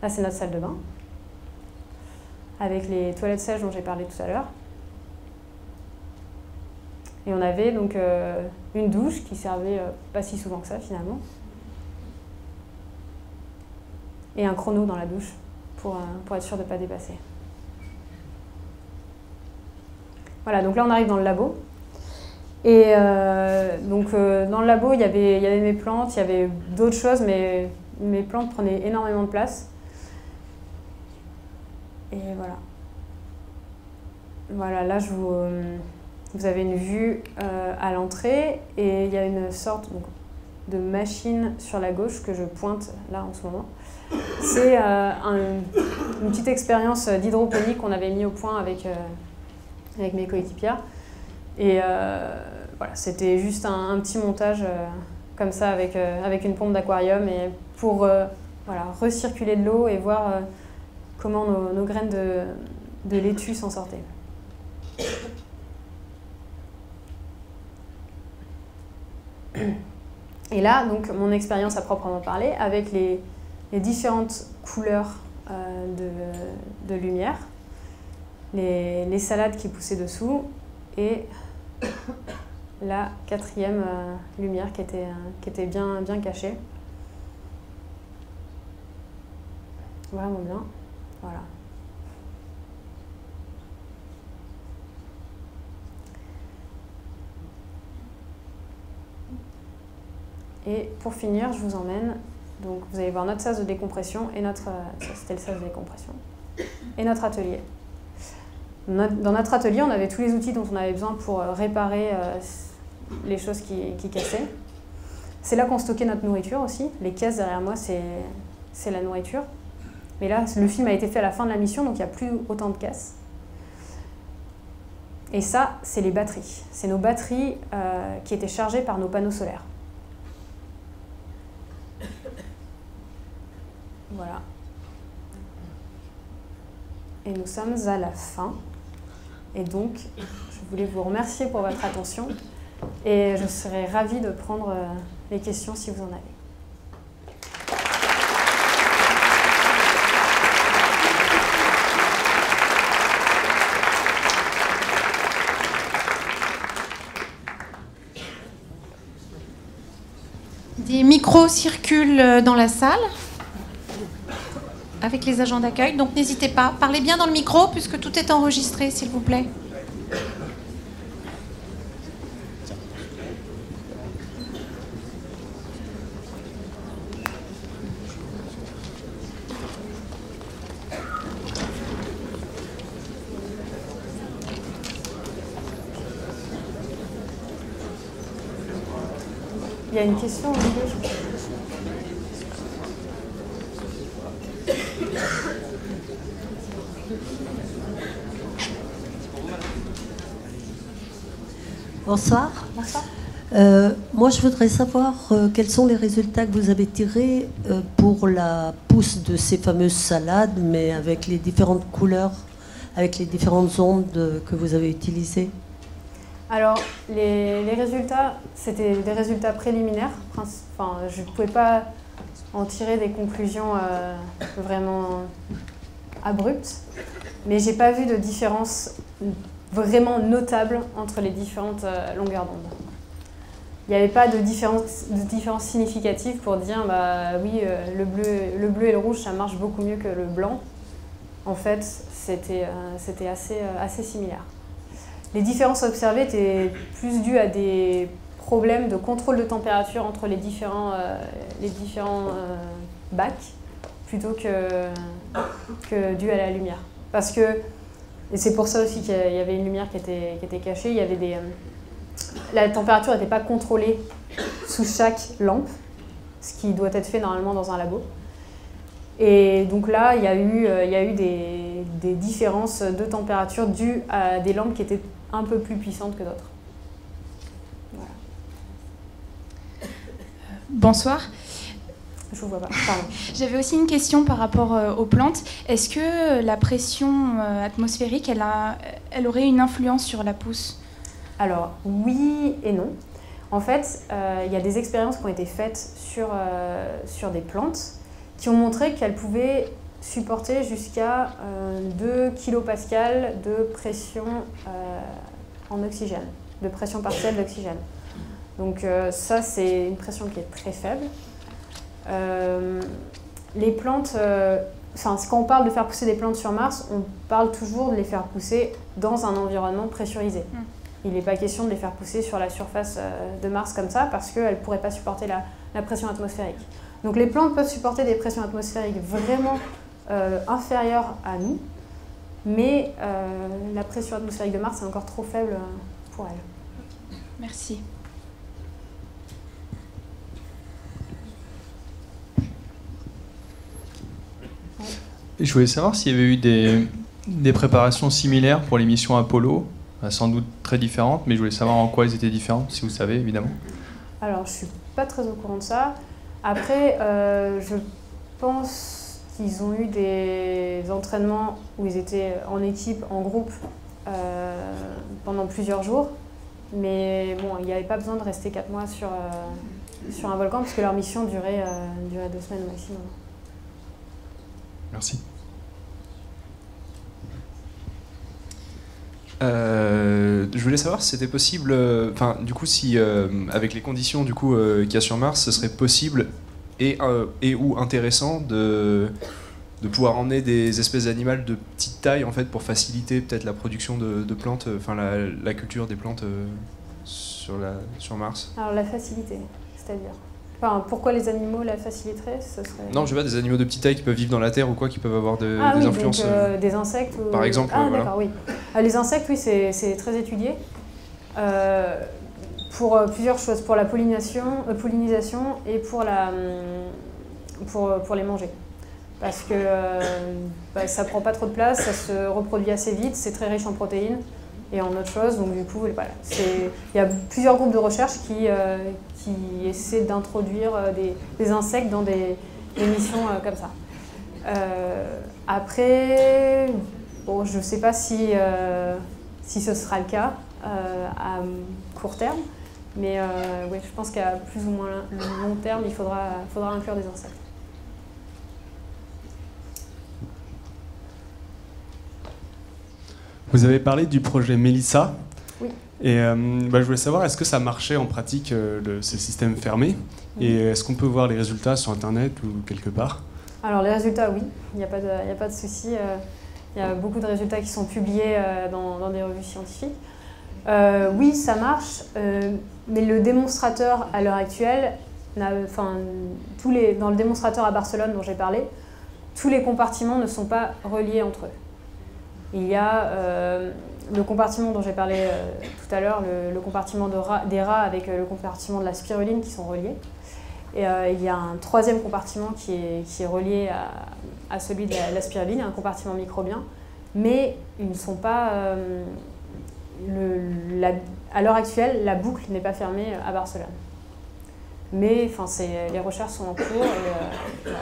Là, c'est notre salle de bain, avec les toilettes sèches dont j'ai parlé tout à l'heure. Et on avait donc une douche qui servait pas si souvent que ça, finalement. Et un chrono dans la douche, pour être sûr de ne pas dépasser. Voilà, donc là on arrive dans le labo. Et donc dans le labo, il y avait mes plantes, il y avait d'autres choses, mais mes plantes prenaient énormément de place. Et voilà. Voilà, là vous avez une vue à l'entrée et il y a une sorte de machine sur la gauche que je pointe là en ce moment. C'est une petite expérience d'hydroponie qu'on avait mis au point avec mes coéquipières. Et voilà, c'était juste un petit montage comme ça avec une pompe d'aquarium et pour voilà, recirculer de l'eau et voir comment nos graines de laitue s'en sortaient. Et là, donc, mon expérience à proprement parler, avec les différentes couleurs de lumière, les salades qui poussaient dessous, et la 4e lumière qui était bien cachée. Vraiment bien. Voilà. Et pour finir, je vous emmène, donc vous allez voir notre sas de décompression et ça c'était le sas de décompression, et notre atelier. Dans notre atelier, on avait tous les outils dont on avait besoin pour réparer les choses qui cassaient. C'est là qu'on stockait notre nourriture aussi. Les caisses derrière moi, c'est la nourriture. Mais là, le film a été fait à la fin de la mission, donc il n'y a plus autant de caisses. Et ça, c'est les batteries. C'est nos batteries qui étaient chargées par nos panneaux solaires. Voilà. Et nous sommes à la fin. Et donc, je voulais vous remercier pour votre attention. Et je serais ravie de prendre les questions si vous en avez. Des micros circulent dans la salle avec les agents d'accueil, donc n'hésitez pas. Parlez bien dans le micro puisque tout est enregistré, s'il vous plaît. Il y a une question au milieu, je crois. Bonsoir. Bonsoir. Moi, je voudrais savoir quels sont les résultats que vous avez tirés pour la pousse de ces fameuses salades, mais avec les différentes couleurs, avec les différentes ondes que vous avez utilisées. Alors, les résultats, c'était des résultats préliminaires. Enfin, je ne pouvais pas en tirer des conclusions vraiment abruptes, mais je n'ai pas vu de différence vraiment notable entre les différentes longueurs d'onde. Il n'y avait pas de différence significative pour dire bah oui, le bleu et le rouge ça marche beaucoup mieux que le blanc. En fait, c'était assez similaire. Les différences observées étaient plus dues à des problèmes de contrôle de température entre les différents bacs plutôt que dues à la lumière. Parce que, et c'est pour ça aussi qu'il y avait une lumière qui était cachée, il y avait la température n'était pas contrôlée sous chaque lampe, ce qui doit être fait normalement dans un labo. Et donc là, il y a eu des différences de température dues à des lampes qui étaient un peu plus puissantes que d'autres. Voilà. Bonsoir. Je vous vois pas, pardon. J'avais aussi une question par rapport aux plantes. Est-ce que la pression atmosphérique, elle aurait une influence sur la pousse ? Alors, oui et non. En fait, il y a des expériences qui ont été faites sur des plantes qui ont montré qu'elles pouvaient supporter jusqu'à 2 kPa de pression en oxygène, de pression partielle d'oxygène. Donc ça, c'est une pression qui est très faible. Les plantes, quand on parle de faire pousser des plantes sur Mars, on parle toujours de les faire pousser dans un environnement pressurisé. Il n'est pas question de les faire pousser sur la surface de Mars comme ça parce qu'elles ne pourraient pas supporter la pression atmosphérique. Donc les plantes peuvent supporter des pressions atmosphériques vraiment inférieures à nous, mais la pression atmosphérique de Mars est encore trop faible pour elles. Merci. Et je voulais savoir s'il y avait eu des préparations similaires pour les missions Apollo, sans doute très différentes, mais je voulais savoir en quoi elles étaient différentes, si vous savez, évidemment. Alors, je ne suis pas très au courant de ça. Après, je pense qu'ils ont eu des entraînements où ils étaient en équipe, en groupe, pendant plusieurs jours. Mais bon, il n'y avait pas besoin de rester 4 mois sur un volcan, parce que leur mission durait 2 semaines maximum. Merci. Je voulais savoir si c'était possible, du coup, si avec les conditions qu'il y a sur Mars, ce serait possible et ou intéressant de pouvoir emmener des espèces d'animaux de petite taille en fait pour faciliter peut-être la production de plantes, la culture des plantes sur Mars. Alors la facilité, c'est-à-dire pourquoi les animaux la faciliteraient, ce serait... Non, je sais pas, des animaux de petite taille qui peuvent vivre dans la terre ou quoi, qui peuvent avoir des oui, influences. Donc, des insectes ou... Par exemple. Ah voilà. d'accord, oui. Les insectes, oui, c'est très étudié. Pour plusieurs choses, pour la pollinisation et pour les manger. Parce que ça prend pas trop de place, ça se reproduit assez vite, c'est très riche en protéines et en autres choses. Donc du coup, voilà, il y a plusieurs groupes de recherche qui essaient d'introduire des insectes dans des missions comme ça. Après, bon, je ne sais pas si ce sera le cas à court terme, mais ouais, je pense qu'à plus ou moins le long terme, il faudra inclure des insectes. Vous avez parlé du projet Mélissa. Oui. Et je voulais savoir, est-ce que ça marchait en pratique, ces systèmes fermés? Et est-ce qu'on peut voir les résultats sur Internet ou quelque part? Alors les résultats, oui, il n'y a pas de souci. Il y a beaucoup de résultats qui sont publiés dans des revues scientifiques. Oui, ça marche, mais le démonstrateur à l'heure actuelle, dans le démonstrateur à Barcelone dont j'ai parlé, tous les compartiments ne sont pas reliés entre eux. Il y a le compartiment dont j'ai parlé tout à l'heure, le compartiment des rats avec le compartiment de la spiruline qui sont reliés. Et il y a un troisième compartiment qui est relié à celui de la spiruline, un compartiment microbien, mais ils ne sont pas... à l'heure actuelle, la boucle n'est pas fermée à Barcelone. Mais les recherches sont en cours et voilà,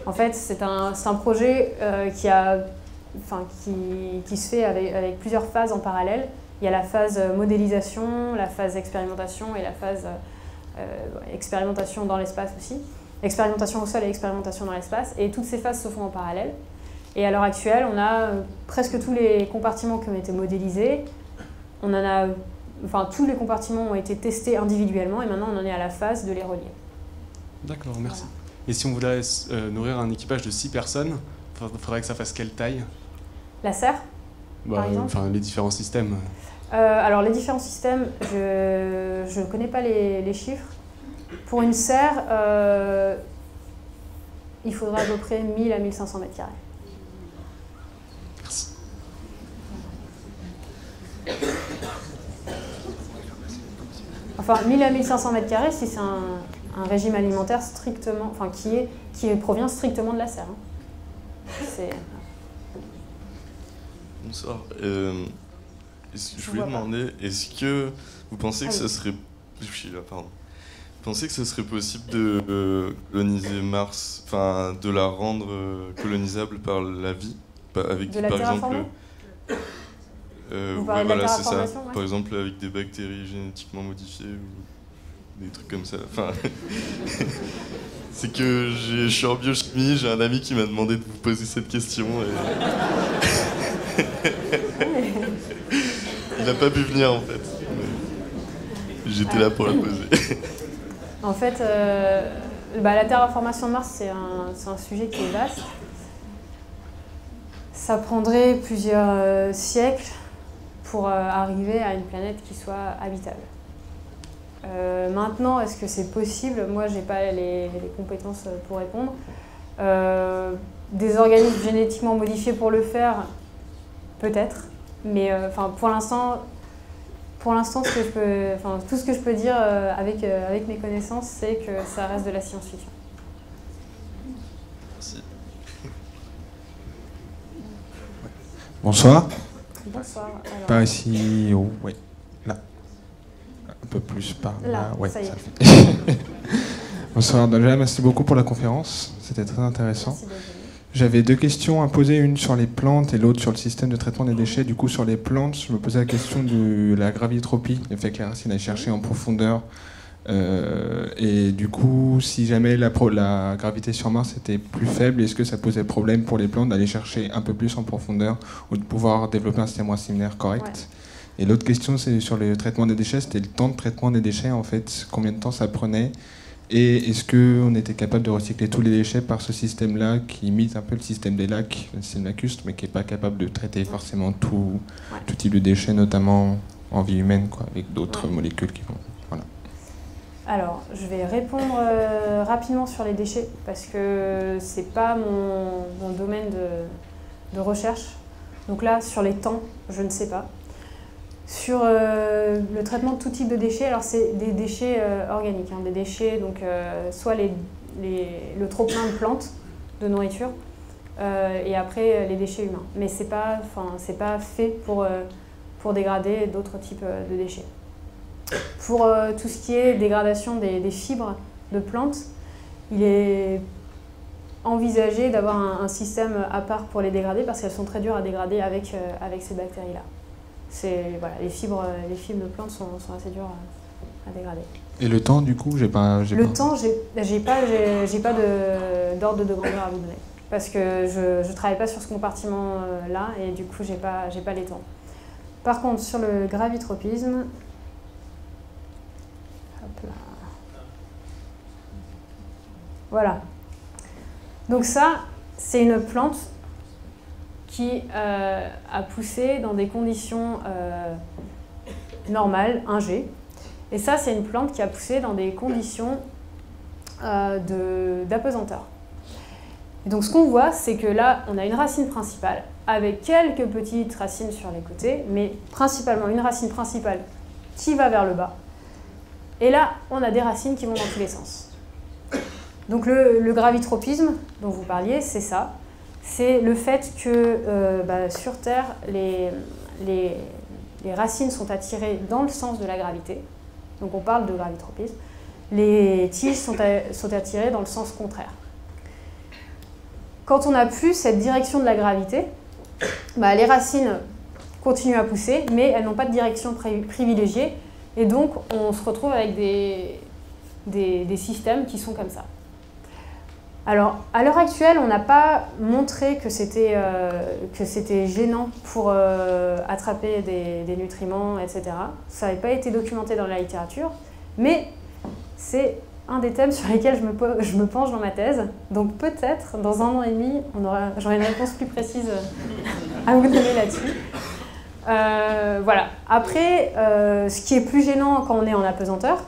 en fait, c'est un projet qui se fait avec plusieurs phases en parallèle. Il y a la phase modélisation, la phase expérimentation et la phase expérimentation dans l'espace aussi. Expérimentation au sol et expérimentation dans l'espace. Et toutes ces phases se font en parallèle. Et à l'heure actuelle, on a presque tous les compartiments qui ont été modélisés. Tous les compartiments ont été testés individuellement et maintenant on en est à la phase de les relier. D'accord, merci. Voilà. Et si on voulait nourrir un équipage de 6 personnes, il faudrait que ça fasse quelle taille? La serre, par exemple? Les différents systèmes. Alors les différents systèmes, je ne connais pas les chiffres. Pour une serre, il faudra à peu près 1000 à 1500 mètres carrés. Merci. Enfin, 1000 à 1500 mètres carrés si c'est un régime alimentaire strictement, qui provient strictement de la serre. Bonsoir. Je voulais demander, est-ce que vous pensez que ce serait... Je suis là, pardon. Vous pensez que ce serait possible de coloniser Mars, de la rendre colonisable par la vie, avec de la par exemple, vous parlez de la voilà, c'est ça. terraformation, ouais. Par exemple, avec des bactéries génétiquement modifiées ou des trucs comme ça. C'est que je suis en biochimie, j'ai un ami qui m'a demandé de vous poser cette question. Et... Il n'a pas pu venir en fait. J'étais là pour la poser. En fait, la terraformation de Mars, c'est un sujet qui est vaste. Ça prendrait plusieurs siècles pour arriver à une planète qui soit habitable. Maintenant, est-ce que c'est possible? Moi, je n'ai pas les compétences pour répondre. Des organismes génétiquement modifiés pour le faire, peut-être. Mais pour l'instant, tout ce que je peux dire avec mes connaissances, c'est que ça reste de la science-fiction. Merci. Bonsoir. Bonsoir. Alors, Par ici, oui, là. Un peu plus par là. là, Ouais, ça y est. le fait. Bonsoir, déjà, merci beaucoup pour la conférence. C'était très intéressant. Merci d'être venu. J'avais deux questions à poser, une sur les plantes et l'autre sur le système de traitement des déchets. Du coup, sur les plantes, je me posais la question de la gravitropie, le fait que les racines aillent chercher en profondeur. Et du coup, si jamais la gravité sur Mars était plus faible, est-ce que ça posait problème pour les plantes d'aller chercher un peu plus en profondeur ou de pouvoir développer un système racinaire correct? Ouais. Et l'autre question, c'est sur le traitement des déchets, c'était le temps de traitement des déchets, en fait, combien de temps ça prenait? Et est-ce qu'on était capable de recycler tous les déchets par ce système-là qui imite un peu le système des lacs, le système lacustre, mais qui n'est pas capable de traiter forcément tout type de déchets, notamment en vie humaine, avec d'autres molécules qui vont... Voilà. Alors, je vais répondre rapidement sur les déchets, parce que ce n'est pas mon domaine de recherche. Donc là, sur les temps, je ne sais pas. Sur le traitement de tout type de déchets, alors c'est des déchets organiques, des déchets, donc soit le trop-plein de plantes, de nourriture, et après les déchets humains. Mais c'est pas fait pour dégrader d'autres types de déchets. Pour tout ce qui est dégradation des fibres de plantes, il est envisagé d'avoir un système à part pour les dégrader parce qu'elles sont très dures à dégrader avec ces bactéries-là. Les fibres de plantes sont assez dures à dégrader. Et le temps, du coup, temps, j'ai pas d'ordre de grandeur à vous donner. Parce que je ne travaille pas sur ce compartiment-là et du coup, j'ai pas les temps. Par contre, sur le gravitropisme, hop là. Voilà. Donc ça, c'est une plante qui a poussé dans des conditions normales, 1G. Et ça, c'est une plante qui a poussé dans des conditions d'apesanteur. Et donc ce qu'on voit, c'est que là, on a une racine principale avec quelques petites racines sur les côtés, mais principalement une racine principale qui va vers le bas. Et là, on a des racines qui vont dans tous les sens. Donc le gravitropisme dont vous parliez, c'est ça. C'est le fait que sur Terre, les racines sont attirées dans le sens de la gravité. Donc on parle de gravitropisme. Les tiges sont attirées dans le sens contraire. Quand on n'a plus cette direction de la gravité, les racines continuent à pousser, mais elles n'ont pas de direction privilégiée. Et donc, on se retrouve avec des systèmes qui sont comme ça. Alors, à l'heure actuelle, on n'a pas montré que c'était gênant pour attraper des nutriments, etc. Ça n'avait pas été documenté dans la littérature, mais c'est un des thèmes sur lesquels je me penche dans ma thèse. Donc peut-être, dans 1 an et demi, j'aurai une réponse plus précise à vous donner là-dessus. Voilà. Après, ce qui est plus gênant quand on est en apesanteur,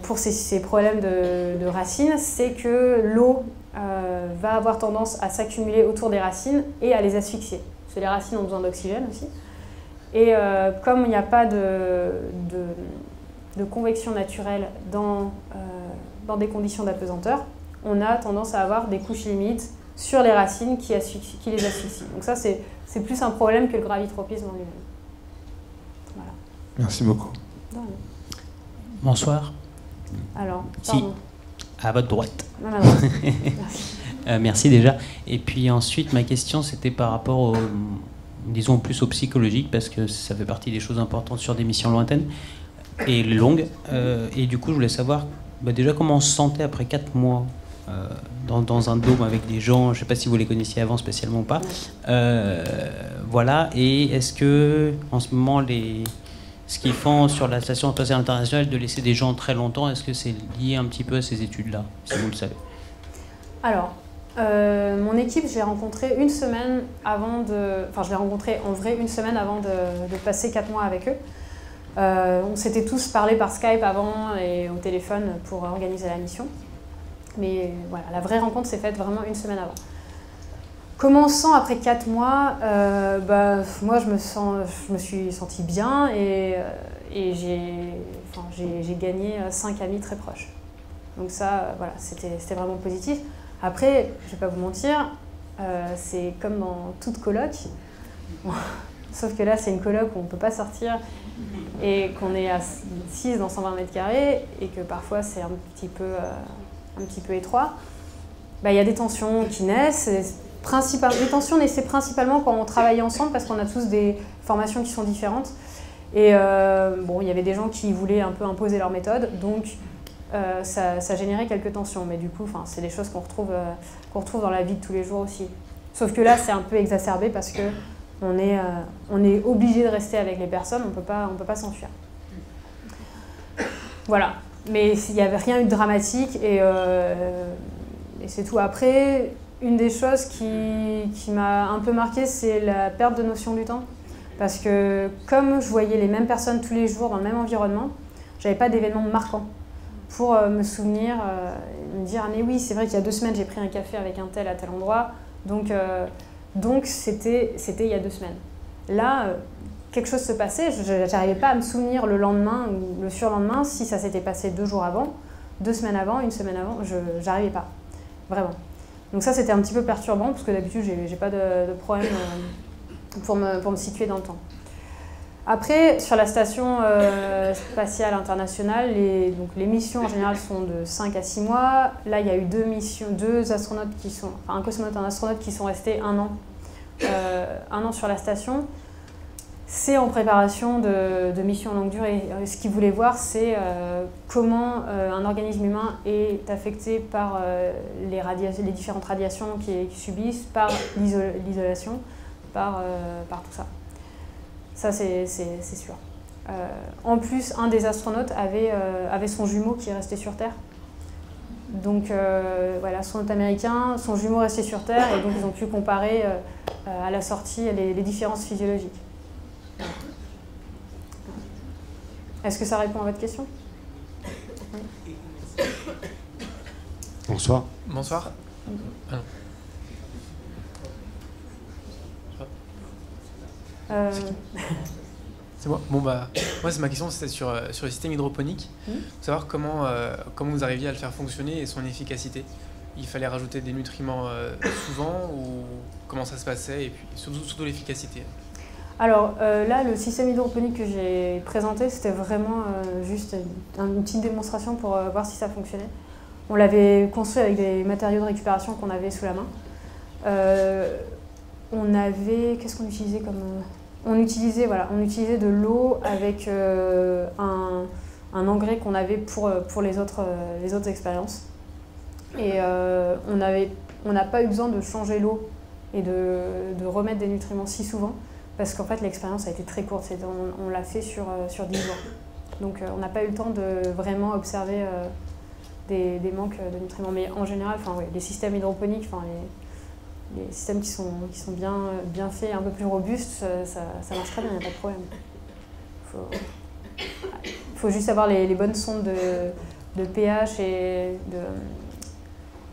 pour ces problèmes de racines, c'est que l'eau va avoir tendance à s'accumuler autour des racines et à les asphyxier. Parce que les racines ont besoin d'oxygène aussi. Et comme il n'y a pas de convection naturelle dans des conditions d'apesanteur, on a tendance à avoir des couches limites sur les racines qui les asphyxient. Donc ça, c'est plus un problème que le gravitropisme en lui-même. Voilà. Merci beaucoup. Bonsoir. Alors, pardon. Si, à votre droite. Non, à droite. Merci. Merci déjà. Et puis ensuite, ma question, c'était par rapport disons plus au psychologique, parce que ça fait partie des choses importantes sur des missions lointaines et longues. Et du coup, je voulais savoir déjà comment on se sentait après 4 mois dans un dôme avec des gens, je ne sais pas si vous les connaissiez avant spécialement ou pas. Voilà, et est-ce que en ce moment, ce qu'ils font sur la Station spatiale internationale de laisser des gens très longtemps, est-ce que c'est lié un petit peu à ces études-là, si vous le savez? Alors, mon équipe, je l'ai rencontrée une semaine avant de... Enfin, je l'ai rencontrée en vrai une semaine avant de passer 4 mois avec eux. On s'était tous parlé par Skype avant et au téléphone pour organiser la mission. Mais voilà, la vraie rencontre s'est faite vraiment une semaine avant. Comment on se sent après 4 mois? Moi, je me suis sentie bien et j'ai gagné 5 amis très proches. Donc ça, voilà, c'était vraiment positif. Après, je ne vais pas vous mentir, c'est comme dans toute coloc. Sauf que là, c'est une coloc où on ne peut pas sortir et qu'on est à 6 dans 120 mètres carrés et que parfois c'est un petit peu étroit. Il y a des tensions qui naissent. Les tensions naissaient principalement quand on travaillait ensemble parce qu'on a tous des formations qui sont différentes. Et il y avait des gens qui voulaient un peu imposer leur méthode, donc ça générait quelques tensions. Mais du coup, c'est des choses qu'on retrouve dans la vie de tous les jours aussi. Sauf que là, c'est un peu exacerbé parce que on est obligé de rester avec les personnes, on peut pas s'enfuir. Voilà. Mais il n'y avait rien eu de dramatique et c'est tout. Après, une des choses qui m'a un peu marquée, c'est la perte de notion du temps. Parce que comme je voyais les mêmes personnes tous les jours dans le même environnement, j'avais pas d'événements marquants pour me souvenir, me dire « mais oui, c'est vrai qu'il y a 2 semaines, j'ai pris un café avec un tel à tel endroit, donc c'était il y a 2 semaines. » Là, quelque chose se passait, je n'arrivais pas à me souvenir le lendemain ou le surlendemain si ça s'était passé 2 jours avant, 2 semaines avant, 1 semaine avant, je n'arrivais pas, vraiment. Donc ça, c'était un petit peu perturbant, parce que d'habitude, j'ai pas de problème pour me situer dans le temps. Après, sur la Station spatiale internationale, les missions en général sont de 5 à 6 mois. Là, il y a eu 2 astronautes un cosmonaute et un astronaute qui sont restés 1 an. 1 an sur la station. C'est en préparation de missions longue durée. Ce qu'ils voulaient voir, c'est comment un organisme humain est affecté par les différentes radiations qu'ils subissent, par l'isolation, par tout ça. Ça, c'est sûr. En plus, un des astronautes avait son jumeau qui est resté sur Terre. Donc, voilà, astronaute américain, son jumeau resté sur Terre, et donc ils ont pu comparer à la sortie les différences physiologiques. Est-ce que ça répond à votre question? Bonsoir. Bonsoir. C'est moi. Bon bah, moi c'est ma question, c'était sur le système hydroponique. Savoir comment vous arriviez à le faire fonctionner et son efficacité. Il fallait rajouter des nutriments souvent ou comment ça se passait et puis surtout l'efficacité. Alors là, le système hydroponique que j'ai présenté, c'était vraiment juste une petite démonstration pour voir si ça fonctionnait. On l'avait construit avec des matériaux de récupération qu'on avait sous la main. On avait, qu'est-ce qu'on utilisait comme... On utilisait de l'eau avec un engrais qu'on avait pour les autres expériences. Et on n'a pas eu besoin de changer l'eau et de remettre des nutriments si souvent, parce qu'en fait l'expérience a été très courte. On l'a fait sur 10 jours. Donc on n'a pas eu le temps de vraiment observer des manques de nutriments. Mais en général, les systèmes hydroponiques, les systèmes qui sont bien faits, un peu plus robustes, ça marche très bien, il n'y a pas de problème. Il faut juste avoir les bonnes sondes de pH et de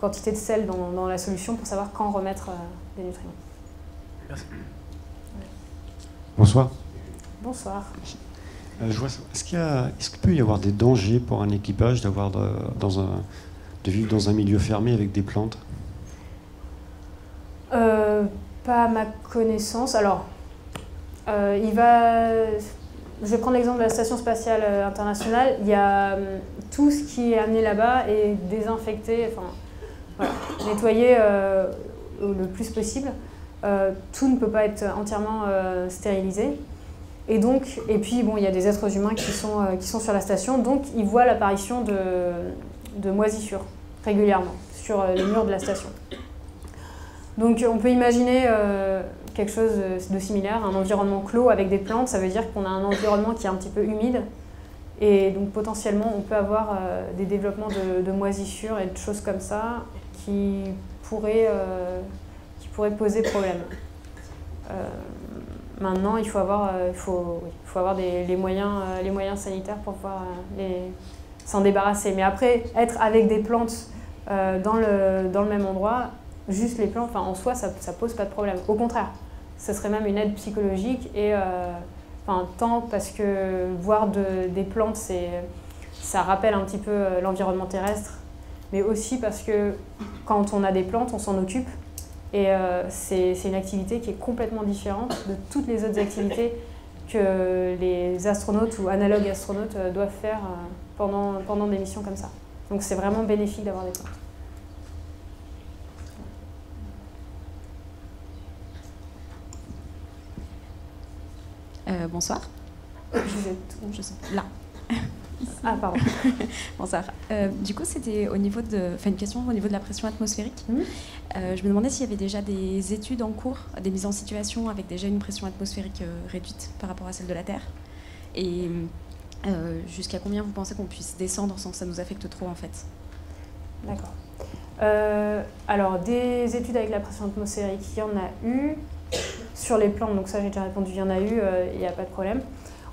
quantité de sel dans la solution pour savoir quand remettre des nutriments. Merci. Bonsoir. Bonsoir. Est-ce qu'il peut y avoir des dangers pour un équipage de vivre dans un milieu fermé avec des plantes? Pas à ma connaissance. Alors, je vais prendre l'exemple de la Station spatiale internationale. Il y a tout ce qui est amené là-bas est désinfecté, nettoyé le plus possible. Tout ne peut pas être entièrement stérilisé. Et puis, il y a des êtres humains qui sont sur la station, donc ils voient l'apparition de moisissures régulièrement sur les murs de la station. Donc on peut imaginer quelque chose de similaire, un environnement clos avec des plantes, ça veut dire qu'on a un environnement qui est un petit peu humide et donc potentiellement on peut avoir des développements de moisissures et de choses comme ça qui pourraient poser problème. Maintenant il faut avoir les moyens sanitaires pour pouvoir s'en débarrasser. Mais après, être avec des plantes dans le même endroit, juste les plantes, en soi, ça pose pas de problème. Au contraire, ce serait même une aide psychologique et tant parce que voir des plantes, ça rappelle un petit peu l'environnement terrestre, mais aussi parce que quand on a des plantes, on s'en occupe et c'est une activité qui est complètement différente de toutes les autres activités que les astronautes ou analogues astronautes doivent faire pendant des missions comme ça. Donc c'est vraiment bénéfique d'avoir des plantes. Bonsoir. Vous êtes où? Je suis là. Ah, pardon. Bonsoir. Du coup, c'était une question au niveau de la pression atmosphérique. Je me demandais s'il y avait déjà des études en cours, des mises en situation avec déjà une pression atmosphérique réduite par rapport à celle de la Terre. Et jusqu'à combien vous pensez qu'on puisse descendre sans que ça nous affecte trop, en fait? D'accord. Alors, des études avec la pression atmosphérique, il y en a eu. Sur les plantes, donc ça j'ai déjà répondu, il y en a eu, il n'y a pas de problème.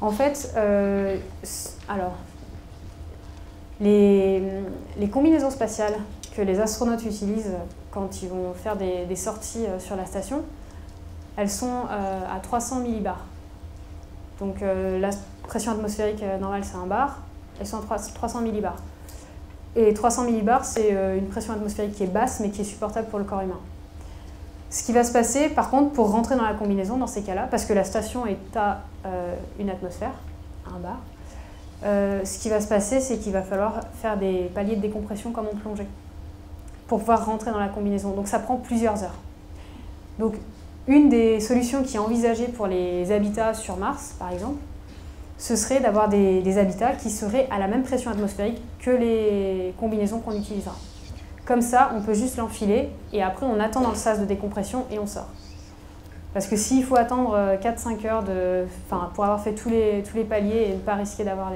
En fait, les combinaisons spatiales que les astronautes utilisent quand ils vont faire des sorties sur la station, elles sont à 300 millibars. Donc la pression atmosphérique normale c'est 1 bar, elles sont à 300 millibars. Et 300 millibars c'est une pression atmosphérique qui est basse mais qui est supportable pour le corps humain. Ce qui va se passer, par contre, pour rentrer dans la combinaison, dans ces cas-là, parce que la station est à une atmosphère, 1 bar, ce qui va se passer, c'est qu'il va falloir faire des paliers de décompression comme en plongée pour pouvoir rentrer dans la combinaison. Donc ça prend plusieurs heures. Donc une des solutions qui est envisagée pour les habitats sur Mars, par exemple, ce serait d'avoir des habitats qui seraient à la même pression atmosphérique que les combinaisons qu'on utilisera. Comme ça, on peut juste l'enfiler et après on attend dans le sas de décompression et on sort. Parce que s'il faut attendre 4-5 heures pour avoir fait tous les paliers et ne pas risquer d'avoir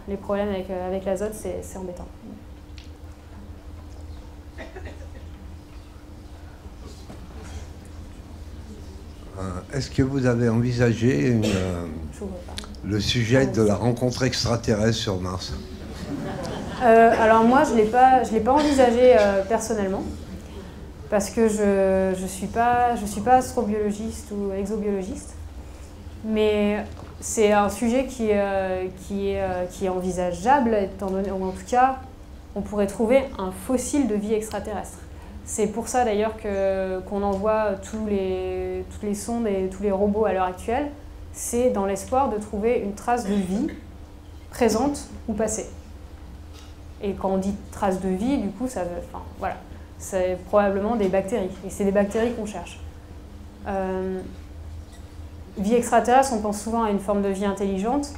les problèmes avec l'azote, c'est embêtant. Est-ce que vous avez envisagé le sujet de la rencontre extraterrestre sur Mars? Alors moi, je l'ai pas envisagé personnellement, parce que je suis pas astrobiologiste ou exobiologiste, mais c'est un sujet qui est envisageable, étant donné, ou en tout cas, on pourrait trouver un fossile de vie extraterrestre. C'est pour ça d'ailleurs qu'on envoie toutes les sondes et tous les robots à l'heure actuelle, c'est dans l'espoir de trouver une trace de vie présente ou passée. Et quand on dit trace de vie, du coup, voilà, c'est probablement des bactéries. Et c'est des bactéries qu'on cherche. Vie extraterrestre, on pense souvent à une forme de vie intelligente.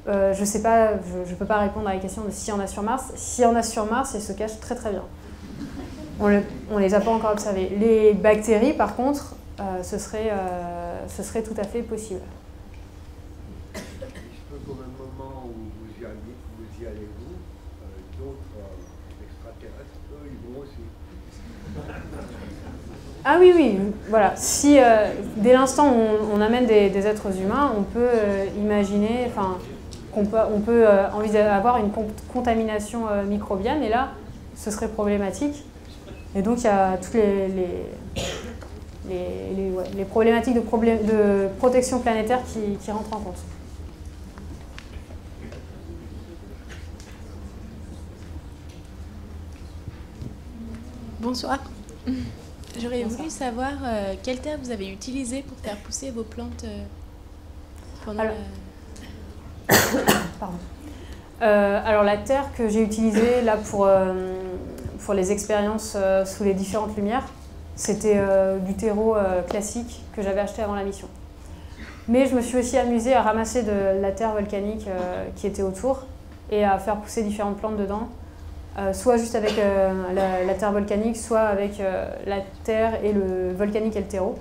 Je sais pas, je ne peux pas répondre à la question de s'il y en a sur Mars. S'il y en a sur Mars, elles se cachent très très bien. On les a pas encore observées. Les bactéries, par contre, ce serait tout à fait possible. Il se peut qu'au même moment où vous y allez vous, d'autres extraterrestres, eux, ils vont aussi. Ah oui, oui, voilà. Si dès l'instant où on amène des êtres humains, on peut imaginer, on peut envisager avoir une contamination microbienne, et là, ce serait problématique. Et donc, il y a toutes les problématiques de protection planétaire qui rentrent en compte. Bonsoir. J'aurais voulu savoir quelle terre vous avez utilisée pour faire pousser vos plantes pendant Pardon. Alors la terre que j'ai utilisée là pour les expériences sous les différentes lumières, c'était du terreau classique que j'avais acheté avant la mission. Mais je me suis aussi amusée à ramasser de la terre volcanique qui était autour et à faire pousser différentes plantes dedans, soit juste avec la terre volcanique, soit avec la terre et le volcanique et le terreau.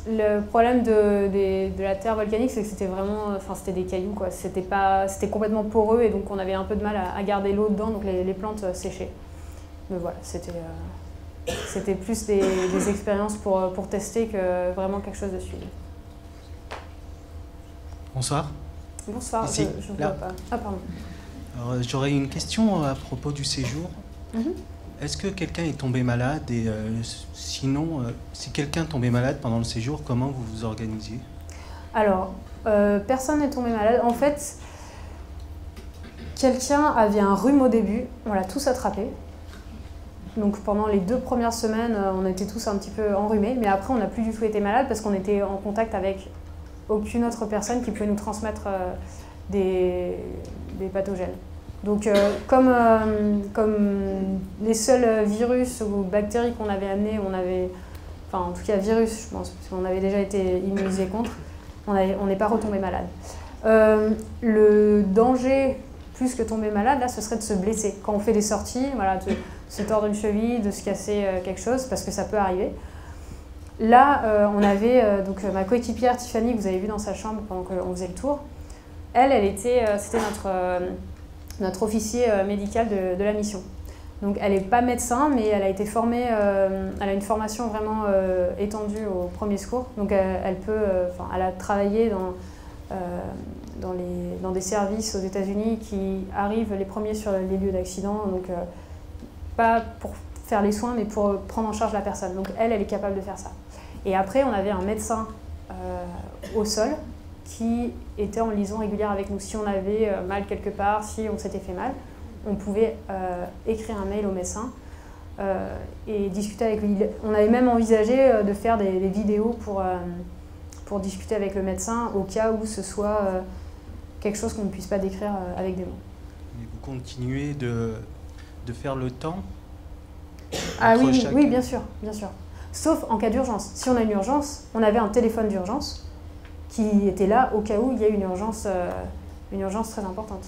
Le problème de la terre volcanique, c'est que c'était vraiment, c'était des cailloux, quoi. C'était complètement poreux, et donc on avait un peu de mal à garder l'eau dedans, donc les plantes séchaient. Mais voilà, c'était plus des expériences pour tester que vraiment quelque chose de suivi. Bonsoir. Bonsoir, Ici, je ne là. vois pas. Ah, pardon. Alors, j'aurais une question à propos du séjour. Est-ce que quelqu'un est tombé malade, et sinon, si quelqu'un tombait malade pendant le séjour, comment vous vous organisiez? Alors, personne n'est tombé malade. En fait, quelqu'un avait un rhume au début, on l'a tous attrapé. Donc pendant les 2 premières semaines, on était tous un petit peu enrhumés, mais après on n'a plus du tout été malade parce qu'on était en contact avec aucune autre personne qui pouvait nous transmettre des pathogènes. Donc comme les seuls virus ou bactéries qu'on avait amenés, en tout cas virus, je pense, parce qu'on avait déjà été immunisés contre, on n'est pas retombé malade. Le danger, plus que tomber malade, là, ce serait de se blesser. Quand on fait des sorties, voilà, de se tordre une cheville, de se casser quelque chose, parce que ça peut arriver. Là, on avait donc ma coéquipière Tiffany, que vous avez vu dans sa chambre pendant qu'on faisait le tour. C'était notre officier médical de la mission. Donc elle n'est pas médecin, mais elle a été formée, elle a une formation vraiment étendue au premier secours. Donc elle a travaillé dans des services aux États-Unis qui arrivent les premiers sur les lieux d'accident, donc pas pour faire les soins, mais pour prendre en charge la personne. Donc elle est capable de faire ça. Et après, on avait un médecin au sol qui était en liaison régulière avec nous. Si on avait mal quelque part, si on s'était fait mal, on pouvait écrire un mail au médecin et discuter avec lui. On avait même envisagé de faire des vidéos pour discuter avec le médecin au cas où ce soit quelque chose qu'on ne puisse pas décrire avec des mots. Et vous continuez de faire le temps? Ah oui, oui, bien sûr, bien sûr. Sauf en cas d'urgence. Si on a une urgence, on avait un téléphone d'urgence qui était là au cas où il y a une urgence très importante.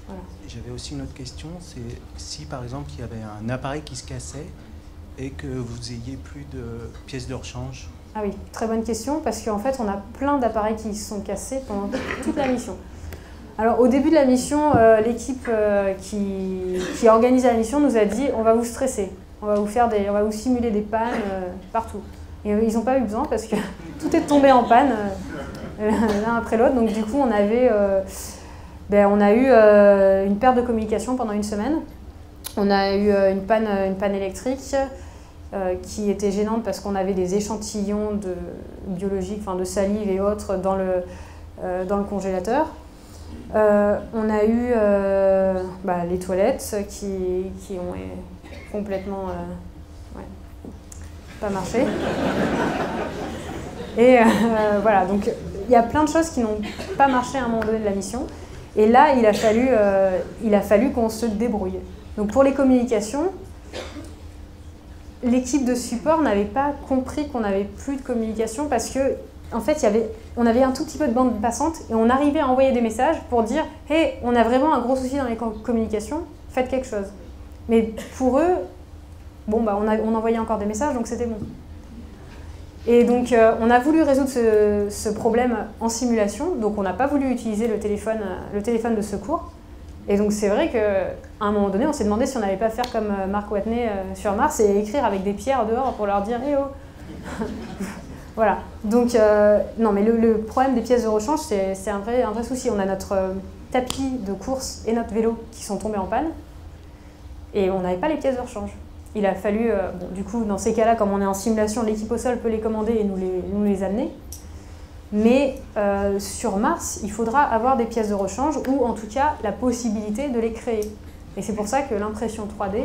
Voilà. J'avais aussi une autre question, c'est si par exemple il y avait un appareil qui se cassait et que vous ayez plus de pièces de rechange. Ah oui, très bonne question, parce qu'en fait on a plein d'appareils qui se sont cassés pendant toute la mission. Alors au début de la mission, l'équipe qui organisait la mission nous a dit on va vous stresser, on va vous simuler des pannes partout. Et ils n'ont pas eu besoin parce que tout est tombé en panne l'un après l'autre. Donc du coup, on a eu une perte de communication pendant une semaine. On a eu une panne électrique qui était gênante parce qu'on avait des échantillons biologiques, de salive et autres dans le congélateur. On a eu les toilettes qui ont complètement pas marché. Et voilà, donc il y a plein de choses qui n'ont pas marché à un moment donné de la mission. Et là, il a fallu qu'on se débrouille. Donc pour les communications, l'équipe de support n'avait pas compris qu'on n'avait plus de communication parce que, en fait, on avait un tout petit peu de bande passante et on arrivait à envoyer des messages pour dire « Hey, on a vraiment un gros souci dans les communications, faites quelque chose ». Mais pour eux, on envoyait encore des messages, donc c'était bon. Et donc, on a voulu résoudre ce problème en simulation, donc on n'a pas voulu utiliser le téléphone de secours. Et donc, c'est vrai qu'à un moment donné, on s'est demandé si on n'allait pas faire comme Mark Watney sur Mars et écrire avec des pierres dehors pour leur dire « Hey oh !» Voilà. Donc, non, mais le problème des pièces de rechange, c'est un vrai souci. On a notre tapis de course et notre vélo qui sont tombés en panne et on n'avait pas les pièces de rechange. Il a fallu, du coup, dans ces cas-là, comme on est en simulation, l'équipe au sol peut les commander et nous les amener. Mais sur Mars, il faudra avoir des pièces de rechange ou en tout cas la possibilité de les créer. Et c'est pour ça que l'impression 3D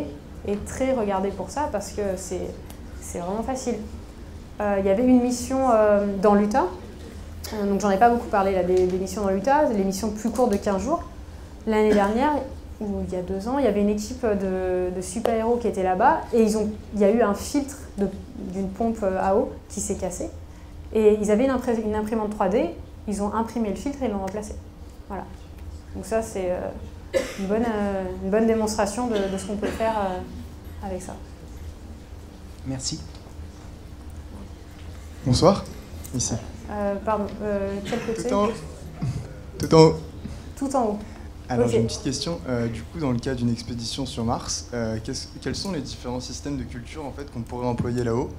est très regardée pour ça, parce que c'est vraiment facile. Il y avait une mission dans l'Utah, donc j'en ai pas beaucoup parlé là, des missions dans l'Utah, les missions plus courtes de 15 jours. L'année dernière, ou il y a 2 ans, il y avait une équipe de super-héros qui était là-bas et il y a eu un filtre d'une pompe à eau qui s'est cassé. Et ils avaient une imprimante 3D, ils ont imprimé le filtre et l'ont remplacé. Voilà. Donc ça, c'est une bonne démonstration de ce qu'on peut faire avec ça. Merci. Bonsoir. Ici. Pardon, quel côté ? Tout en haut. Tout en haut. Alors okay. J'ai une petite question. Du coup, dans le cas d'une expédition sur Mars, quels sont les différents systèmes de culture en fait, qu'on pourrait employer là-haut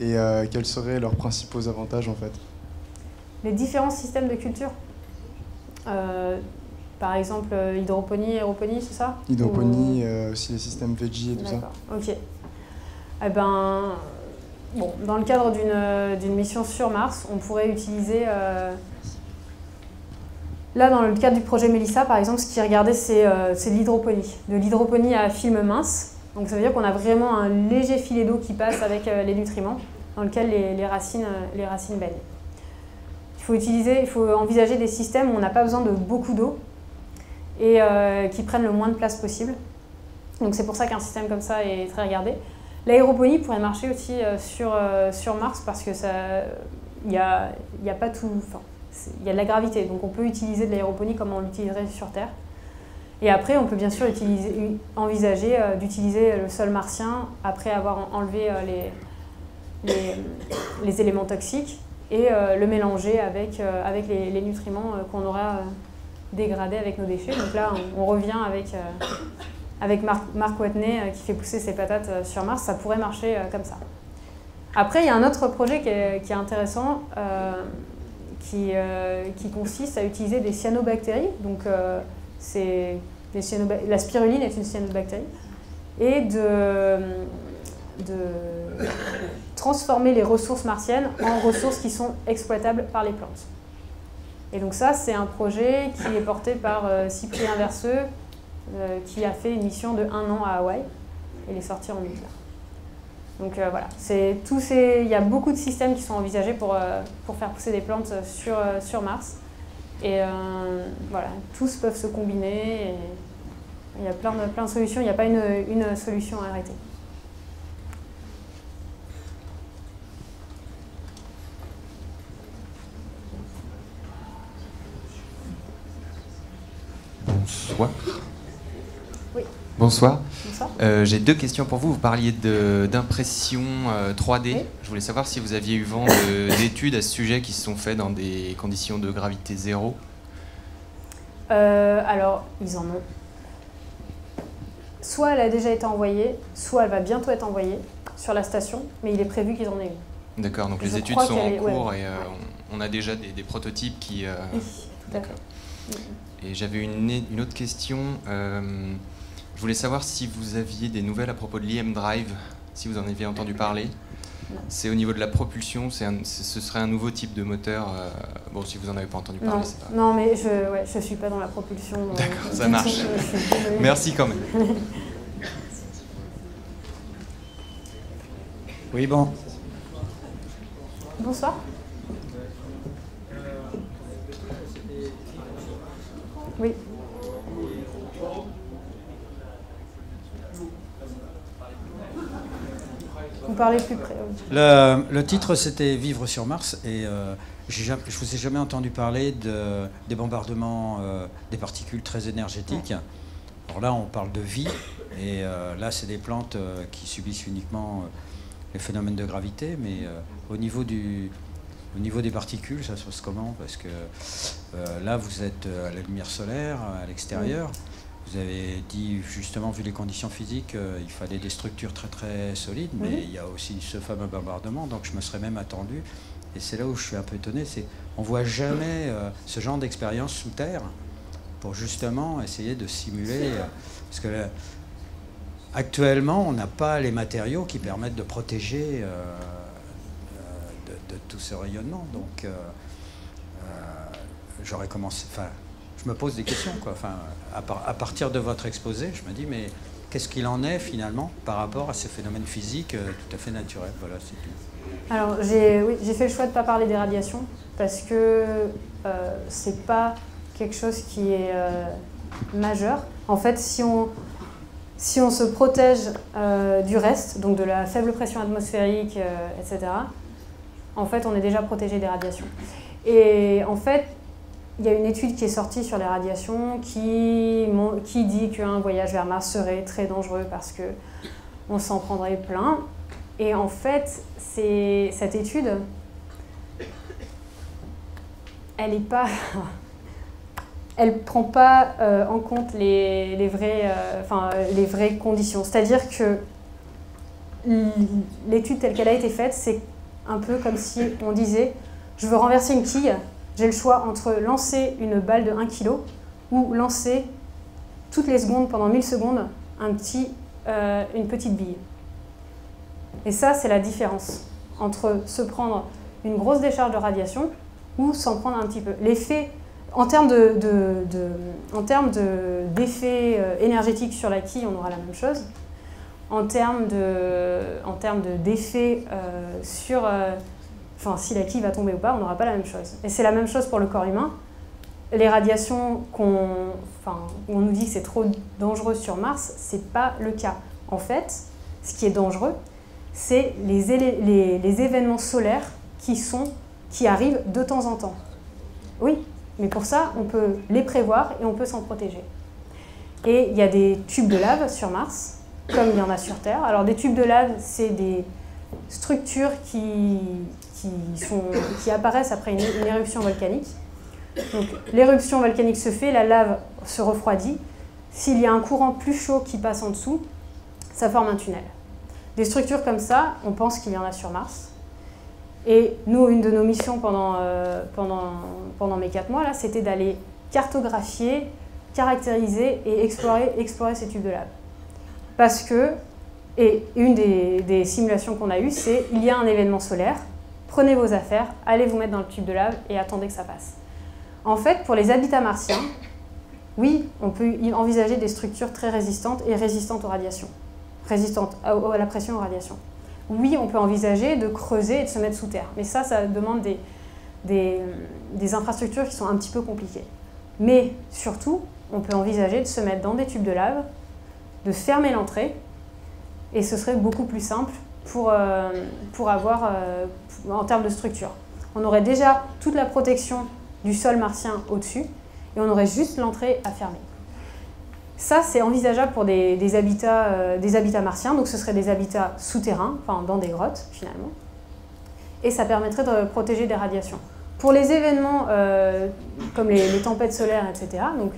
et quels seraient leurs principaux avantages en fait ? Les différents systèmes de culture par exemple, hydroponie, aéroponie, c'est ça ? Hydroponie, aussi les systèmes veggie et tout ça. D'accord, ok. Eh ben, bon, dans le cadre d'une mission sur Mars, on pourrait utiliser... Là, dans le cadre du projet Melissa, par exemple, ce qui est regardé, c'est de l'hydroponie. De l'hydroponie à film mince. Donc ça veut dire qu'on a vraiment un léger filet d'eau qui passe avec les nutriments, dans lequel les racines baignent. Il faut envisager des systèmes où on n'a pas besoin de beaucoup d'eau et qui prennent le moins de place possible. Donc c'est pour ça qu'un système comme ça est très regardé. L'aéroponie pourrait marcher aussi sur Mars parce que il y a pas tout... Il y a de la gravité, donc on peut utiliser de l'aéroponie comme on l'utiliserait sur Terre. Et après, on peut bien sûr envisager d'utiliser le sol martien après avoir enlevé les éléments toxiques et le mélanger avec les nutriments qu'on aura dégradés avec nos déchets. Donc là, on revient avec Mark Watney qui fait pousser ses patates sur Mars. Ça pourrait marcher comme ça. Après, il y a un autre projet qui est intéressant. Qui consiste à utiliser des cyanobactéries. Donc, la spiruline est une cyanobactérie. Et de transformer les ressources martiennes en ressources qui sont exploitables par les plantes. Et donc ça, c'est un projet qui est porté par Cyprien Verseux, qui a fait une mission de 1 an à Hawaï. Il est sorti en août. Donc voilà, il y a beaucoup de systèmes qui sont envisagés pour faire pousser des plantes sur Mars. Et voilà, tous peuvent se combiner. Et il y a plein de solutions, il n'y a pas une solution à arrêter. Bonsoir. Oui. Bonsoir. Bonsoir. J'ai 2 questions pour vous. Vous parliez d'impression 3D. Oui. Je voulais savoir si vous aviez eu vent d'études à ce sujet qui se sont faites dans des conditions de gravité zéro. Alors, ils en ont. Soit elle a déjà été envoyée, soit elle va bientôt être envoyée sur la station, mais il est prévu qu'ils en aient une. D'accord, donc les études sont en cours et on a déjà des prototypes qui... Oui, d'accord. Et j'avais une autre question. Je voulais savoir si vous aviez des nouvelles à propos de l'IM Drive, si vous en aviez entendu parler. C'est au niveau de la propulsion, ce serait un nouveau type de moteur. Bon, si vous n'en avez pas entendu parler, c'est pas... Non, mais je suis pas dans la propulsion. D'accord, ça marche. Merci quand même. Oui, bon. Bonsoir. Oui. Vous parlez plus près. Le titre, c'était Vivre sur Mars, et je vous ai jamais entendu parler des bombardements des particules très énergétiques. Alors là, on parle de vie, et là, c'est des plantes qui subissent uniquement les phénomènes de gravité, mais au niveau des particules, ça se passe comment? Parce que là, vous êtes à la lumière solaire, à l'extérieur. Vous avez dit, justement, vu les conditions physiques, il fallait des structures très très solides, mais il y a aussi ce fameux bombardement, donc je me serais même attendu. Et c'est là où je suis un peu étonné, c'est on ne voit jamais ce genre d'expérience sous terre pour justement essayer de simuler... parce que là, actuellement, on n'a pas les matériaux qui permettent de protéger de tout ce rayonnement. Donc, j'aurais commencé... Enfin, je me pose des questions, quoi. Enfin, à partir de votre exposé, je me dis, mais qu'est-ce qu'il en est finalement par rapport à ces phénomènes physiques tout à fait naturels? Voilà, c'est tout. Alors, j'ai fait le choix de ne pas parler des radiations parce que c'est pas quelque chose qui est majeur. En fait, si on se protège du reste, donc de la faible pression atmosphérique, etc., en fait, on est déjà protégé des radiations. Et en fait, il y a une étude qui est sortie sur les radiations qui dit qu'un voyage vers Mars serait très dangereux parce qu'on s'en prendrait plein. Et en fait, cette étude, elle prend pas en compte les vraies conditions. C'est-à-dire que l'étude telle qu'elle a été faite, c'est un peu comme si on disait « je veux renverser une quille ». J'ai le choix entre lancer une balle de 1 kg ou lancer toutes les secondes, pendant 1000 secondes, une petite bille. Et ça, c'est la différence entre se prendre une grosse décharge de radiation ou s'en prendre un petit peu. L'effet, en termes d'effet énergétique sur la quille, on aura la même chose. En termes d'effet sur... Enfin, si la quille va tomber ou pas, on n'aura pas la même chose. Et c'est la même chose pour le corps humain. Les radiations on nous dit que c'est trop dangereux sur Mars, c'est pas le cas. En fait, ce qui est dangereux, c'est les événements solaires qui arrivent de temps en temps. Oui, mais pour ça, on peut les prévoir et on peut s'en protéger. Et il y a des tubes de lave sur Mars, comme il y en a sur Terre. Alors des tubes de lave, c'est des structures qui apparaissent après une éruption volcanique. Donc l'éruption volcanique se fait, la lave se refroidit. S'il y a un courant plus chaud qui passe en dessous, ça forme un tunnel. Des structures comme ça, on pense qu'il y en a sur Mars. Et nous, une de nos missions pendant mes 4 mois, là, c'était d'aller cartographier, caractériser et explorer ces tubes de lave. Parce que, et une des simulations qu'on a eues, c'est il y a un événement solaire, prenez vos affaires, allez vous mettre dans le tube de lave et attendez que ça passe. En fait, pour les habitats martiens, oui, on peut envisager des structures très résistantes et résistantes aux radiations, résistantes à la pression aux radiations. Oui, on peut envisager de creuser et de se mettre sous terre, mais ça demande des infrastructures qui sont un petit peu compliquées. Mais surtout, on peut envisager de se mettre dans des tubes de lave, de fermer l'entrée, et ce serait beaucoup plus simple pour avoir, en termes de structure. On aurait déjà toute la protection du sol martien au-dessus, et on aurait juste l'entrée à fermer. Ça, c'est envisageable pour des habitats martiens, donc ce seraient des habitats souterrains, enfin dans des grottes finalement, et ça permettrait de protéger des radiations. Pour les événements comme les tempêtes solaires, etc., donc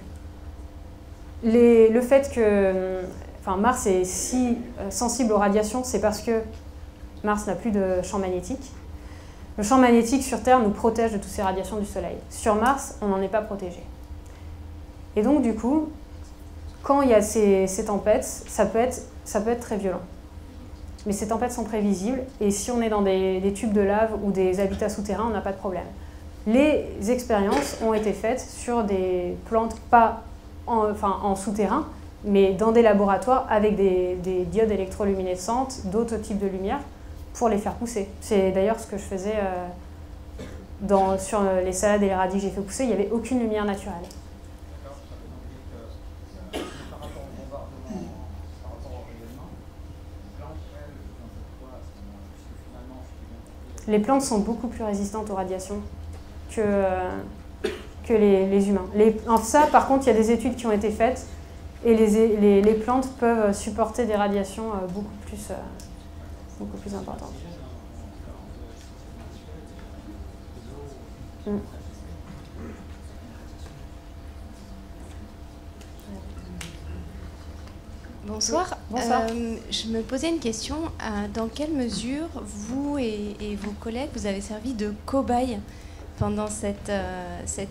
le fait que Mars est si sensible aux radiations, c'est parce que Mars n'a plus de champ magnétique. Le champ magnétique sur Terre nous protège de toutes ces radiations du Soleil. Sur Mars, on n'en est pas protégé. Et donc, du coup, quand il y a ces tempêtes, ça peut être très violent. Mais ces tempêtes sont prévisibles, et si on est dans des tubes de lave ou des habitats souterrains, on n'a pas de problème. Les expériences ont été faites sur des plantes, pas en souterrain, mais dans des laboratoires avec des diodes électroluminescentes, d'autres types de lumière, pour les faire pousser. C'est d'ailleurs ce que je faisais sur les salades et les radis que j'ai fait pousser, il n'y avait aucune lumière naturelle. Les plantes sont beaucoup plus résistantes aux radiations que les humains. Ça, par contre, il y a des études qui ont été faites et les plantes peuvent supporter des radiations beaucoup plus importantes. Bonsoir. Bonsoir. Je me posais une question. Dans quelle mesure vous et vos collègues, vous avez servi de cobayes pendant cette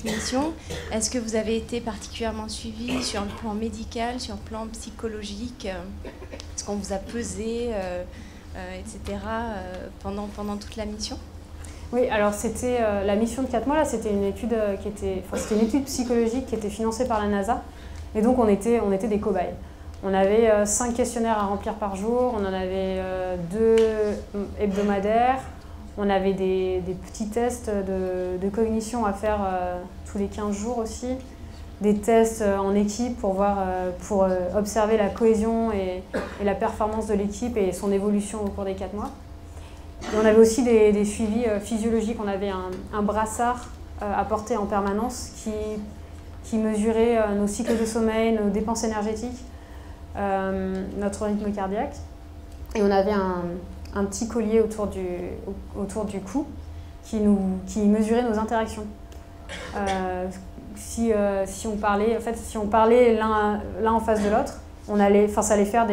mission? Est-ce que vous avez été particulièrement suivi sur le plan médical, sur le plan psychologique? Est-ce qu'on vous a pesé, etc. pendant toute la mission? Oui, alors c'était la mission de 4 mois, là, c'était une étude c'était une étude psychologique qui était financée par la NASA. Et donc on était des cobayes. On avait 5 questionnaires à remplir par jour, on en avait 2 hebdomadaires, on avait des petits tests de cognition à faire tous les 15 jours aussi, des tests en équipe pour observer la cohésion et la performance de l'équipe et son évolution au cours des 4 mois. Et on avait aussi des suivis physiologiques, on avait un brassard à porter en permanence qui mesurait nos cycles de sommeil, nos dépenses énergétiques, notre rythme cardiaque, et on avait un petit collier autour du cou qui mesurait nos interactions. Si on parlait l'un en face de l'autre, ça allait faire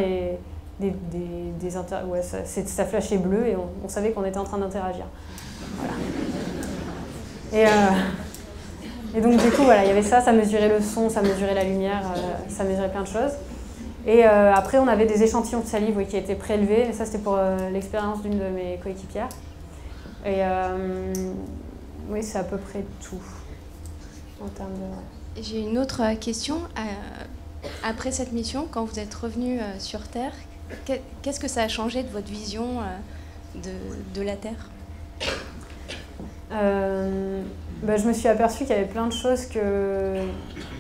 ça flashait bleu et on savait qu'on était en train d'interagir. Voilà. Et donc du coup voilà, il y avait ça mesurait le son, ça mesurait la lumière, ça mesurait plein de choses. Et après, on avait des échantillons de salive qui étaient prélevés. Et ça, c'était pour l'expérience d'une de mes coéquipières. Et oui, c'est à peu près tout en termes de... J'ai une autre question. Après cette mission, quand vous êtes revenu sur Terre, qu'est-ce que ça a changé de votre vision de la Terre? Je me suis aperçue qu'il y avait plein de choses que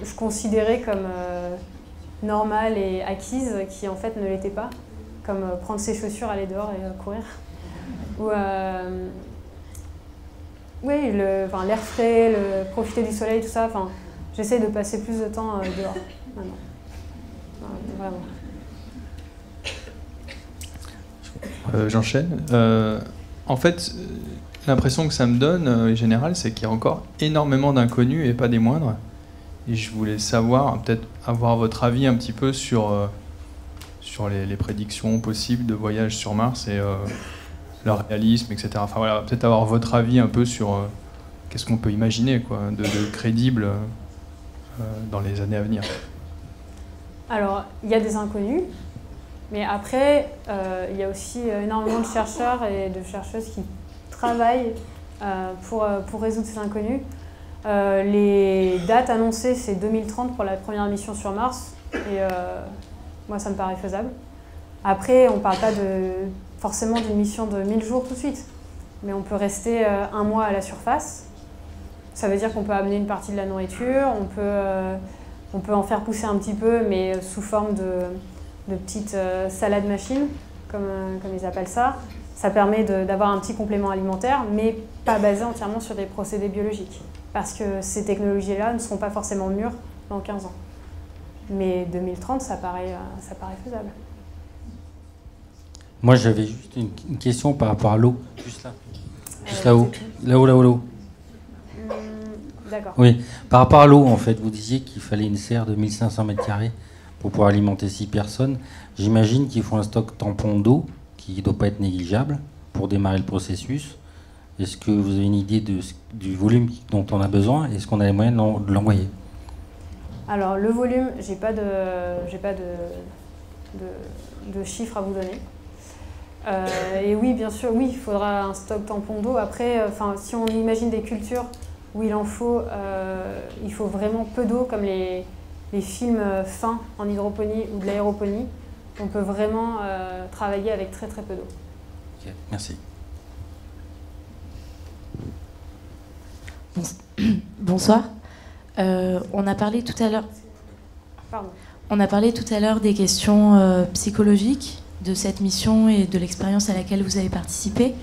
je considérais comme... normales et acquises qui en fait ne l'étaient pas, comme prendre ses chaussures, aller dehors et courir. Ou l'air frais, profiter du soleil, tout ça. J'essaie de passer plus de temps dehors maintenant. Vraiment. J'enchaîne. En fait, l'impression que ça me donne en général, c'est qu'il y a encore énormément d'inconnus et pas des moindres. Et je voulais savoir, peut-être avoir votre avis un petit peu sur les prédictions possibles de voyage sur Mars et leur réalisme, etc. Enfin voilà, peut-être avoir votre avis un peu sur qu'est-ce qu'on peut imaginer de crédible dans les années à venir. Alors, il y a des inconnus, mais après, il y a aussi énormément de chercheurs et de chercheuses qui travaillent pour résoudre ces inconnus. Les dates annoncées, c'est 2030 pour la première mission sur Mars, et moi ça me paraît faisable. Après, on ne parle pas forcément d'une mission de 1000 jours tout de suite, mais on peut rester 1 mois à la surface. Ça veut dire qu'on peut amener une partie de la nourriture, on peut en faire pousser un petit peu, mais sous forme de petites salades machines, comme ils appellent ça. Ça permet d'avoir un petit complément alimentaire, mais pas basé entièrement sur des procédés biologiques. Parce que ces technologies-là ne seront pas forcément mûres dans 15 ans. Mais 2030, ça paraît faisable. Moi, j'avais juste une question par rapport à l'eau. Juste là. Juste là-haut. Là-haut. D'accord. Oui. Par rapport à l'eau, en fait, vous disiez qu'il fallait une serre de 1500 m² pour pouvoir alimenter 6 personnes. J'imagine qu'il faut un stock tampon d'eau qui ne doit pas être négligeable pour démarrer le processus. Est-ce que vous avez une idée du volume dont on a besoin? Est-ce qu'on a les moyens de l'envoyer? Alors le volume, j'ai pas de chiffres à vous donner. Et oui, bien sûr, oui, il faudra un stock tampon d'eau. Après, si on imagine des cultures où il faut vraiment peu d'eau, comme les films fins en hydroponie ou de l'aéroponie, on peut vraiment travailler avec très très peu d'eau. Ok, merci. Bonsoir. On a parlé tout à l'heure. Pardon. On a parlé tout à l'heure des questions psychologiques de cette mission et de l'expérience à laquelle vous avez participé.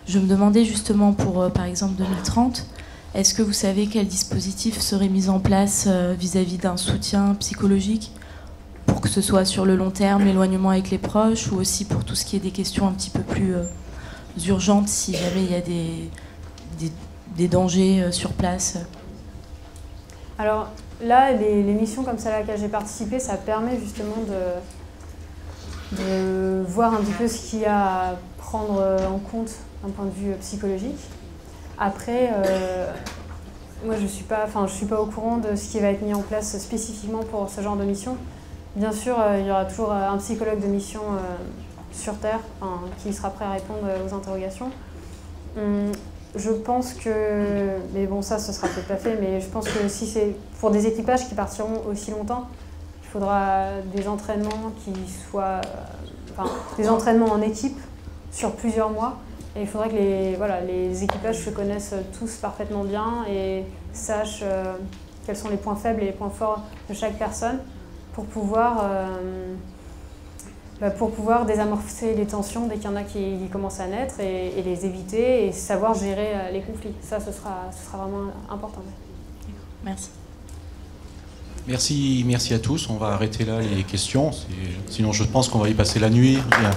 Je me demandais justement pour, par exemple, 2030, est-ce que vous savez quel dispositif serait mis en place vis-à-vis d'un soutien psychologique pour que ce soit sur le long terme, l'éloignement avec les proches, ou aussi pour tout ce qui est des questions un petit peu plus urgentes si jamais il y a des dangers sur place? Alors là, les missions comme celle à laquelle j'ai participé, ça permet justement de voir un petit peu ce qu'il y a à prendre en compte d'un point de vue psychologique. Après, moi je ne suis pas au courant de ce qui va être mis en place spécifiquement pour ce genre de mission. Bien sûr, il y aura toujours un psychologue de mission sur Terre qui sera prêt à répondre aux interrogations. Je pense que, mais bon ça ce sera peut-être pas fait, mais je pense que si c'est pour des équipages qui partiront aussi longtemps, il faudra des entraînements qui soient, des entraînements en équipe sur plusieurs mois. Et il faudrait que les équipages se connaissent tous parfaitement bien et sachent quels sont les points faibles et les points forts de chaque personne pour pouvoir désamorcer les tensions dès qu'il y en a qui commencent à naître et les éviter et savoir gérer les conflits. Ça, ce sera vraiment important. Merci. Merci à tous. On va arrêter là les questions. Sinon, je pense qu'on va y passer la nuit. Bien.